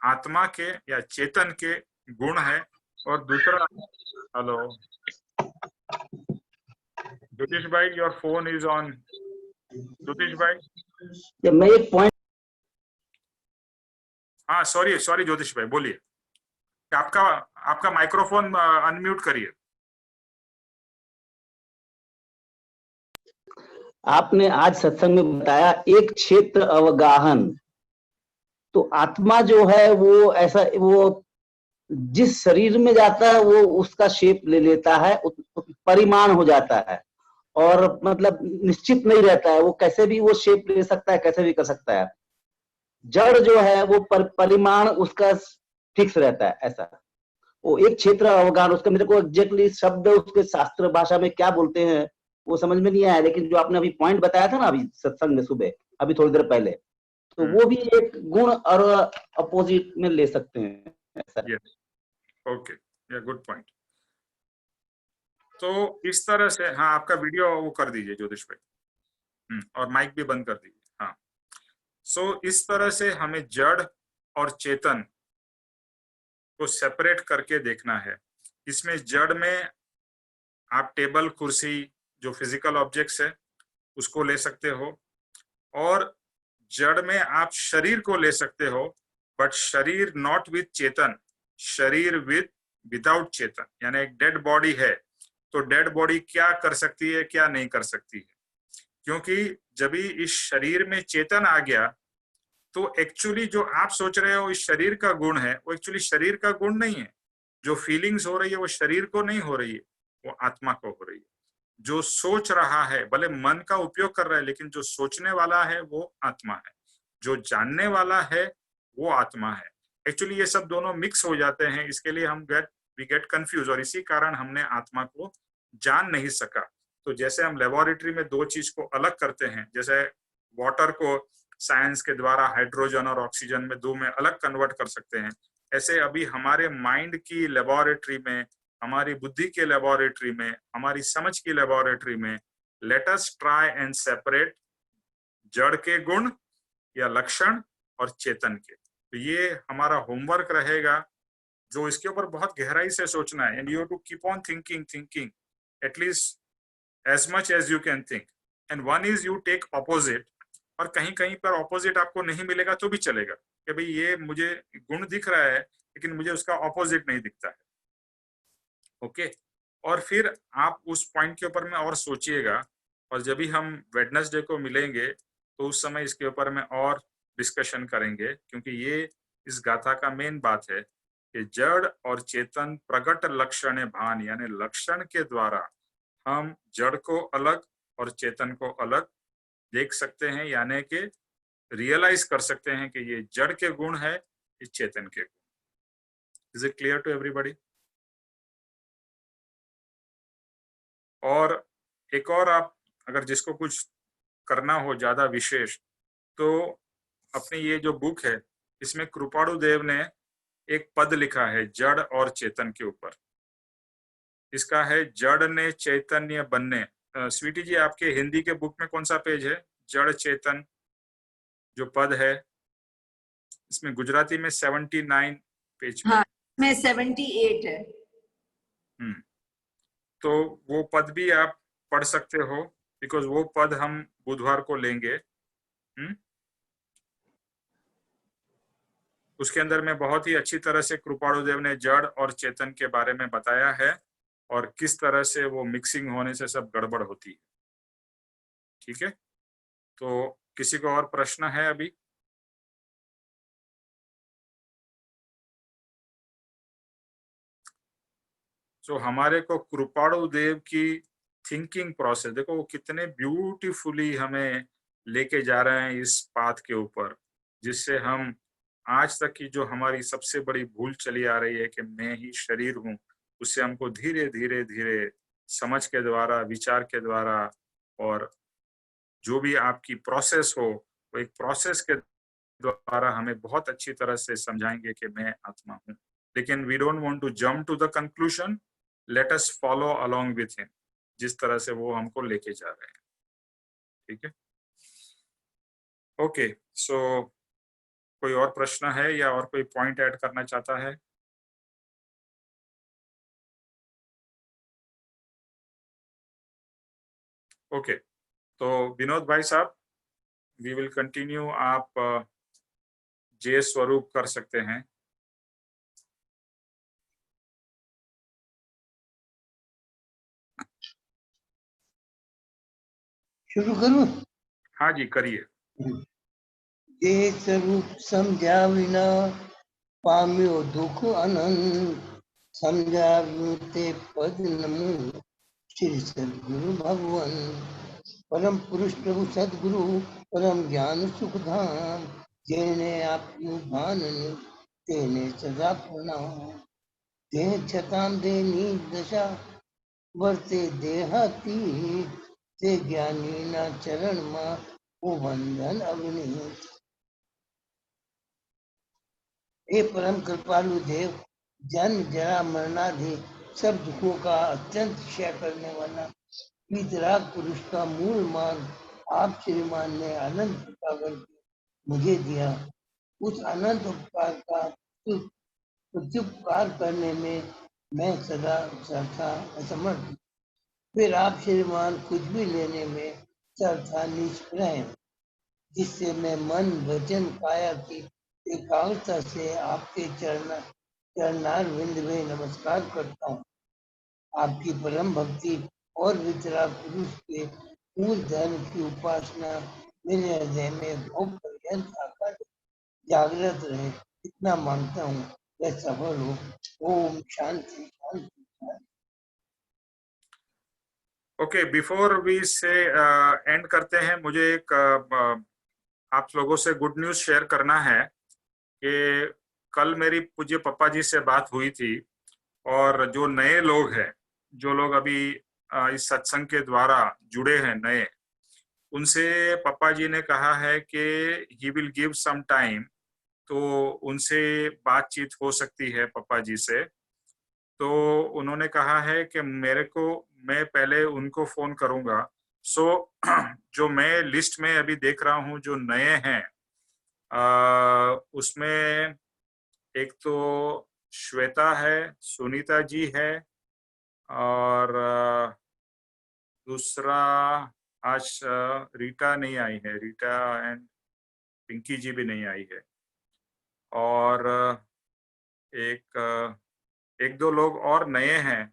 आत्मा के या चेतन के गुण है। और दूसरा, हेलो ज्योतिष भाई, योर फोन इज ऑन। ज्योतिष भाई, मैं एक पॉइंट, हाँ सॉरी ज्योतिष भाई बोलिए। आपका माइक्रोफोन अनम्यूट करिए। आपने आज सत्संग में बताया एक क्षेत्र अवगाहन। तो आत्मा जो है वो ऐसा, वो जिस शरीर में जाता है वो उसका शेप ले लेता है, परिमाण हो जाता है, और मतलब निश्चित नहीं रहता है, वो कैसे भी वो शेप ले सकता है, कैसे भी कर सकता है। जड़ जो है वो परिमाण उसका फिक्स रहता है, ऐसा वो एक क्षेत्र अवगान, उसका मेरे को एग्जैक्टली शब्द उसके शास्त्र भाषा में क्या बोलते हैं वो समझ में नहीं आया, लेकिन जो आपने अभी पॉइंट बताया था ना अभी सत्संग में सुबह, अभी थोड़ी देर पहले, तो वो भी एक गुण और अपोजिट में ले सकते हैं ऐसा। ओके, या गुड पॉइंट। तो इस तरह से, हाँ आपका वीडियो वो कर दीजिए ज्योतिष भाई, और माइक भी बंद कर दीजिए। हाँ, सो इस तरह से हमें जड़ और चेतन को सेपरेट करके देखना है। इसमें जड़ में आप टेबल, कुर्सी, जो फिजिकल ऑब्जेक्ट्स है उसको ले सकते हो, और जड़ में आप शरीर को ले सकते हो, बट शरीर नॉट विथ चेतन, शरीर विदाउट चेतन। यानी एक डेड बॉडी है तो डेड बॉडी क्या कर सकती है, क्या नहीं कर सकती है, क्योंकि जब भी इस शरीर में चेतन आ गया तो एक्चुअली जो आप सोच रहे हो इस शरीर का गुण है, वो एक्चुअली शरीर का गुण नहीं है। जो फीलिंग्स हो रही है वो शरीर को नहीं हो रही है, वो आत्मा को हो रही है। जो सोच रहा है, भले मन का उपयोग कर रहा है, लेकिन जो सोचने वाला है वो आत्मा है, जो जानने वाला है वो आत्मा है। एक्चुअली ये सब दोनों मिक्स हो जाते हैं, इसके लिए हम वी गेट कंफ्यूज, और इसी कारण हमने आत्मा को जान नहीं सका। तो जैसे हम लेबोरेटरी में दो चीज को अलग करते हैं, जैसे वाटर को साइंस के द्वारा हाइड्रोजन और ऑक्सीजन में दो में अलग कन्वर्ट कर सकते हैं, ऐसे अभी हमारे माइंड की लेबोरेटरी में, हमारी बुद्धि के लेबोरेटरी में, हमारी समझ की लेबोरेटरी में, let us try and separate जड़ के गुण या लक्षण और चेतन के। तो ये हमारा होमवर्क रहेगा, जो इसके ऊपर बहुत गहराई से सोचना है। And you have to keep on thinking at least as much as you can think. And one is you take opposite, और कहीं कहीं पर ऑपोजिट आपको नहीं मिलेगा तो भी चलेगा, कि भाई ये मुझे गुण दिख रहा है लेकिन मुझे उसका ऑपोजिट नहीं दिखता है। ओके, और फिर आप उस पॉइंट के ऊपर में और सोचिएगा, और जब भी हम वेडनेसडे को मिलेंगे तो उस समय इसके ऊपर में और डिस्कशन करेंगे, क्योंकि ये इस गाथा का मेन बात है कि जड़ और चेतन प्रगट लक्षण भान, यानी लक्षण के द्वारा हम जड़ को अलग और चेतन को अलग देख सकते हैं, यानी कि रियलाइज कर सकते हैं कि ये जड़ के गुण है, ये चेतन के गुण। Is it clear to everybody? और एक और, आप अगर जिसको कुछ करना हो ज्यादा विशेष, तो अपनी ये जो बुक है इसमें कृपाणु देव ने एक पद लिखा है जड़ और चेतन के ऊपर। इसका है जड़ ने चैतन्य बनने। स्वीटी जी, आपके हिंदी के बुक में कौन सा पेज है? जड़ चेतन जो पद है, इसमें गुजराती में 79 पेज पे। हाँ, में 78 है। तो वो पद भी आप पढ़ सकते हो, बिकॉज वो पद हम बुधवार को लेंगे। उसके अंदर में बहुत ही अच्छी तरह से कृपाणु देव ने जड़ और चेतन के बारे में बताया है, और किस तरह से वो मिक्सिंग होने से सब गड़बड़ होती है। ठीक है, तो किसी को और प्रश्न है अभी? तो हमारे को कृपाणु देव की थिंकिंग प्रोसेस देखो, वो कितने ब्यूटीफुली हमें लेके जा रहे हैं इस पाथ के ऊपर, जिससे हम आज तक की जो हमारी सबसे बड़ी भूल चली आ रही है कि मैं ही शरीर हूँ, उससे हमको धीरे धीरे धीरे समझ के द्वारा, विचार के द्वारा, और जो भी आपकी प्रोसेस हो, वो एक प्रोसेस के द्वारा हमें बहुत अच्छी तरह से समझाएंगे कि मैं आत्मा हूँ। लेकिन we don't want to jump to the conclusion, let us follow along with him, जिस तरह से वो हमको लेके जा रहे हैं। ठीक है, ओके। सो कोई और प्रश्न है या और कोई पॉइंट ऐड करना चाहता है? ओके, तो विनोद भाई साहब, वी विल कंटिन्यू। आप जय स्वरूप कर सकते हैं। शुरू करूं? हाँ जी, करिए। जय स्वरूप समझा विना पाम्यो दुख अनंत समझाव्यो ते पद नमो श्री सद्गुरु भगवान परम पुरुष प्रभु सद्गुरु परम ज्ञान सुख धाम जेने आप्યું ભાન તેને સદા પ્રણામ તે છતાં દેની દશા વર્તે દેહાતી તે જ્ઞાનીના ચરણમાં હું વંદન અવનીત हे परम कृपालु देव जन्म जरा मरणादि सब दुखों का अत्यंत क्षय करने वाला वितराग पुरुष का मूल मार्ग आप श्रीमान ने अनंत कृपा करके मुझे दिया। उस अनंत उपकार का प्रत्युपकार करने में मैं सदा सर्वथा असमर्थ हूँ। फिर आप श्रीमान कुछ भी लेने में सर्वथा निष्प्रह हैं, जिससे मैं मन वचन काया की एकाग्रता से आपके चरणार विंद में नमस्कार करता हूँ। आपकी परम भक्ति और वितराग पुरुष के मूल धर्म की उपासना मेरे हृदय में भोग पर्यंत आकर जागृत रहे, इतना मांगता हूँ वह सफल हो। ओम शांति शांति शांति। ओके, बिफोर वी से एंड करते हैं, मुझे एक आप लोगों से गुड न्यूज शेयर करना है कि कल मेरी पूज्य पप्पा जी से बात हुई थी, और जो नए लोग हैं, जो लोग अभी इस सत्संग के द्वारा जुड़े हैं नए, उनसे पप्पा जी ने कहा है कि he will give some time, तो उनसे बातचीत हो सकती है पप्पा जी से। तो उन्होंने कहा है कि मैं पहले उनको फोन करूंगा। सो जो मैं लिस्ट में अभी देख रहा हूं जो नए हैं, उसमें एक तो श्वेता है, सुनीता जी है, और दूसरा आज रीटा नहीं आई है, रीटा एंड पिंकी जी भी नहीं आई है, और एक दो लोग और नए हैं।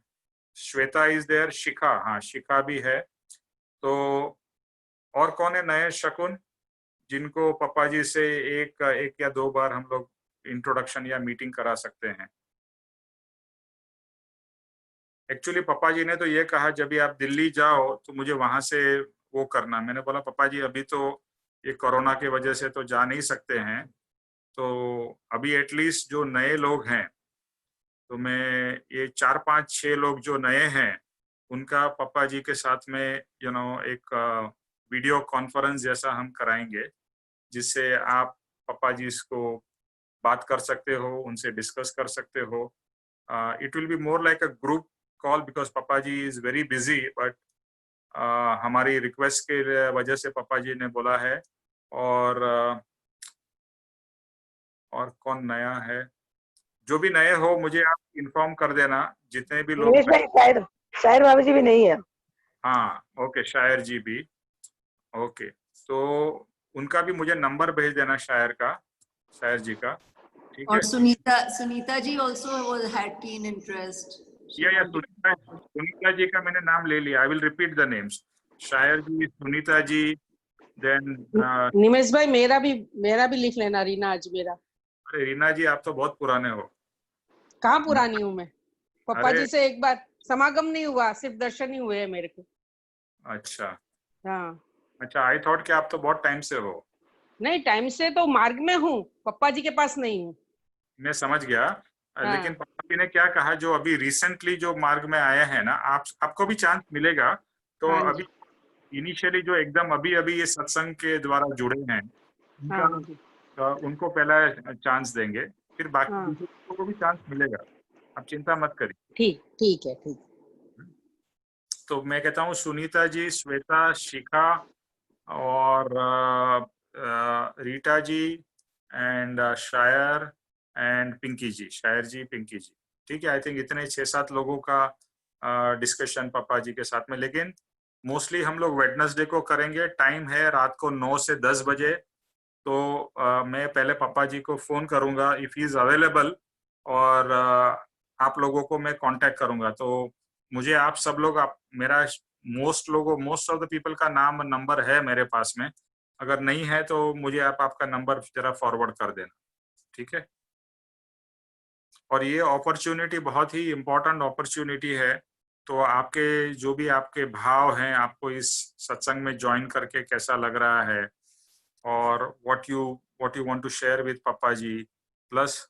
श्वेता इज देयर, शिखा, हाँ शिखा भी है। तो और कौन है नए शकुन, जिनको पप्पा जी से एक या दो बार हम लोग इंट्रोडक्शन या मीटिंग करा सकते हैं? एक्चुअली पप्पा जी ने तो ये कहा जब भी आप दिल्ली जाओ तो मुझे वहां से वो करना। मैंने बोला पप्पा जी अभी तो ये कोरोना की वजह से तो जा नहीं सकते हैं, तो अभी एटलीस्ट जो नए लोग हैं, तो मैं ये 4, 5, 6 लोग जो नए हैं उनका पप्पा जी के साथ में एक वीडियो कॉन्फ्रेंस जैसा हम कराएंगे, जिससे आप पप्पा जी को बात कर सकते हो, उनसे डिस्कस कर सकते हो। It will be more like a group call because Pappa ji is very busy, but हमारी रिक्वेस्ट के वजह से पप्पा जी ने बोला है। और कौन नया है, जो भी नए हो मुझे आप इन्फॉर्म कर देना, जितने भी लोग। शायर बाबा जी भी नहीं है। हाँ ओके, शायर जी भी ओके, तो उनका भी मुझे नंबर भेज देना, शायर जी का, ठीक है। और Sunita ji also had keen interest. या सुनीता जी का मैंने नाम ले लिया। I will repeat the names, शायर जी, सुनीता जी, देन निमेश भाई मेरा भी लिख लेना, रीना जी मेरा। अरे रीना जी आप तो बहुत पुराने हो। कहाँ पुरानी हूँ मैं, पप्पा अरे, जी से एक बार समागम नहीं हुआ, सिर्फ दर्शन ही हुए हैं मेरे को। अच्छा हाँ अच्छा, आई थॉट कि आप तो बहुत टाइम से हो। नहीं, टाइम से तो मार्ग में हूँ, पप्पा जी के पास नहीं हूँ। मैं समझ गया। हाँ। लेकिन पापा जी ने क्या कहा, जो अभी रिसेंटली जो मार्ग में आए हैं ना, आपको भी चांस मिलेगा। तो हाँ अभी इनिशियली जो एकदम अभी ये सत्संग के द्वारा जुड़े हैं, उनको पहला चांस देंगे, फिर बाकी दूसरों को भी चांस मिलेगा, आप चिंता मत करिए। ठीक है। तो मैं कहता हूँ सुनीता जी, श्वेता, शिखा और रीटा जी एंड शायर एंड पिंकी जी, शायर जी, पिंकी जी, ठीक है। आई थिंक इतने 6-7 लोगों का डिस्कशन पापा जी के साथ में। लेकिन मोस्टली हम लोग वेडनेसडे को करेंगे, टाइम है रात को 9 से 10 बजे। तो मैं पहले पापा जी को फोन करूंगा इफ ही इज अवेलेबल, और आप लोगों को मैं कांटेक्ट करूंगा। तो मुझे आप सब लोग, मेरा मोस्ट ऑफ द पीपल का नाम नंबर है मेरे पास में, अगर नहीं है तो मुझे आपका नंबर जरा फॉरवर्ड कर देना, ठीक है। और ये अपॉर्चुनिटी बहुत ही इम्पोर्टेंट अपॉर्चुनिटी है। तो आपके जो भी आपके भाव हैं, आपको इस सत्संग में ज्वाइन करके कैसा लग रहा है, और what you want to share with Papa ji, plus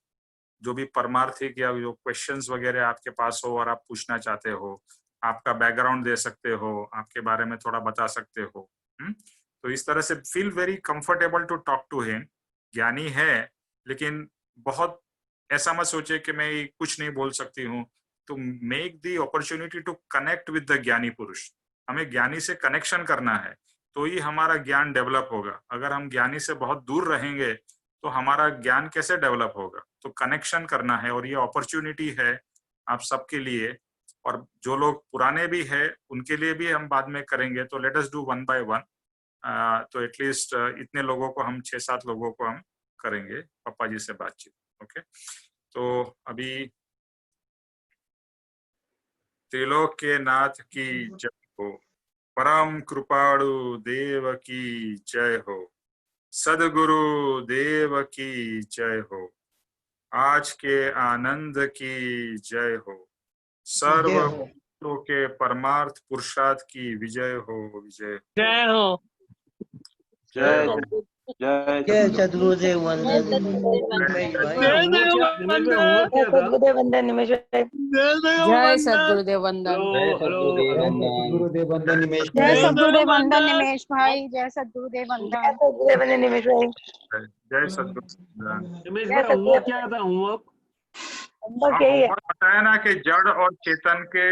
जो भी परमार्थिक या जो क्वेश्चंस वगैरह आपके पास हो और आप पूछना चाहते हो, आपका बैकग्राउंड दे सकते हो, आपके बारे में थोड़ा बता सकते हो। तो इस तरह से feel very comfortable to talk to him. ज्ञानी है, लेकिन बहुत ऐसा मत सोचे कि मैं कुछ नहीं बोल सकती हूँ। तो make the opportunity to connect with the ज्ञानी पुरुष। हमें ज्ञानी से कनेक्शन करना है, तो ही हमारा ज्ञान डेवलप होगा। अगर हम ज्ञानी से बहुत दूर रहेंगे तो हमारा ज्ञान कैसे डेवलप होगा? तो कनेक्शन करना है, और ये अपॉर्चुनिटी है आप सबके लिए। और जो लोग पुराने भी हैं उनके लिए भी हम बाद में करेंगे। तो let us do one by one. तो एटलीस्ट इतने लोगों को हम 6-7 लोगों को हम करेंगे पापा जी से बातचीत। ओके, तो अभी त्रिलोक के नाथ की जय हो, परम कृपाणु देव की जय हो, सदगुरु देव की जय हो, आज के आनंद की जय हो, सर्व के परमार्थ पुरुषार्थ की विजय हो, विजय जय हो। जय हो। जय सद्गुरुदेव वंदन सद्गुरुदेव वंदन निमेश भाई। जय सद्गुरुदेव वंदन। गुरुदेव वंदन निमेश जय भाई। सद्गुरुदेव वंदन निमेश भाई। जय सद्गुरुदेव वंदन। जय सद्गुरुदेव वंदन निमेश भाई। जय सद्गुरु। निमेश भाई होमवर्क क्या था? होमवर्क होमवर्क बताया ना कि जड़ और चेतन के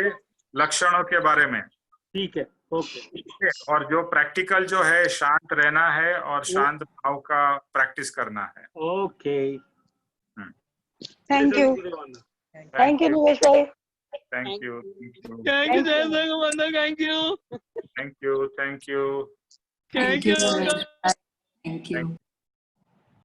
लक्षणों के बारे में। ठीक है, ओके। ठीक है, और जो प्रैक्टिकल जो है, शांत रहना है और शांत भाव का प्रैक्टिस करना है। Okay, thank you. Thank you Nimesh भाई। Thank you. Thank you Jay Vandan. Thank you. Thank you. Thank you. Thank you.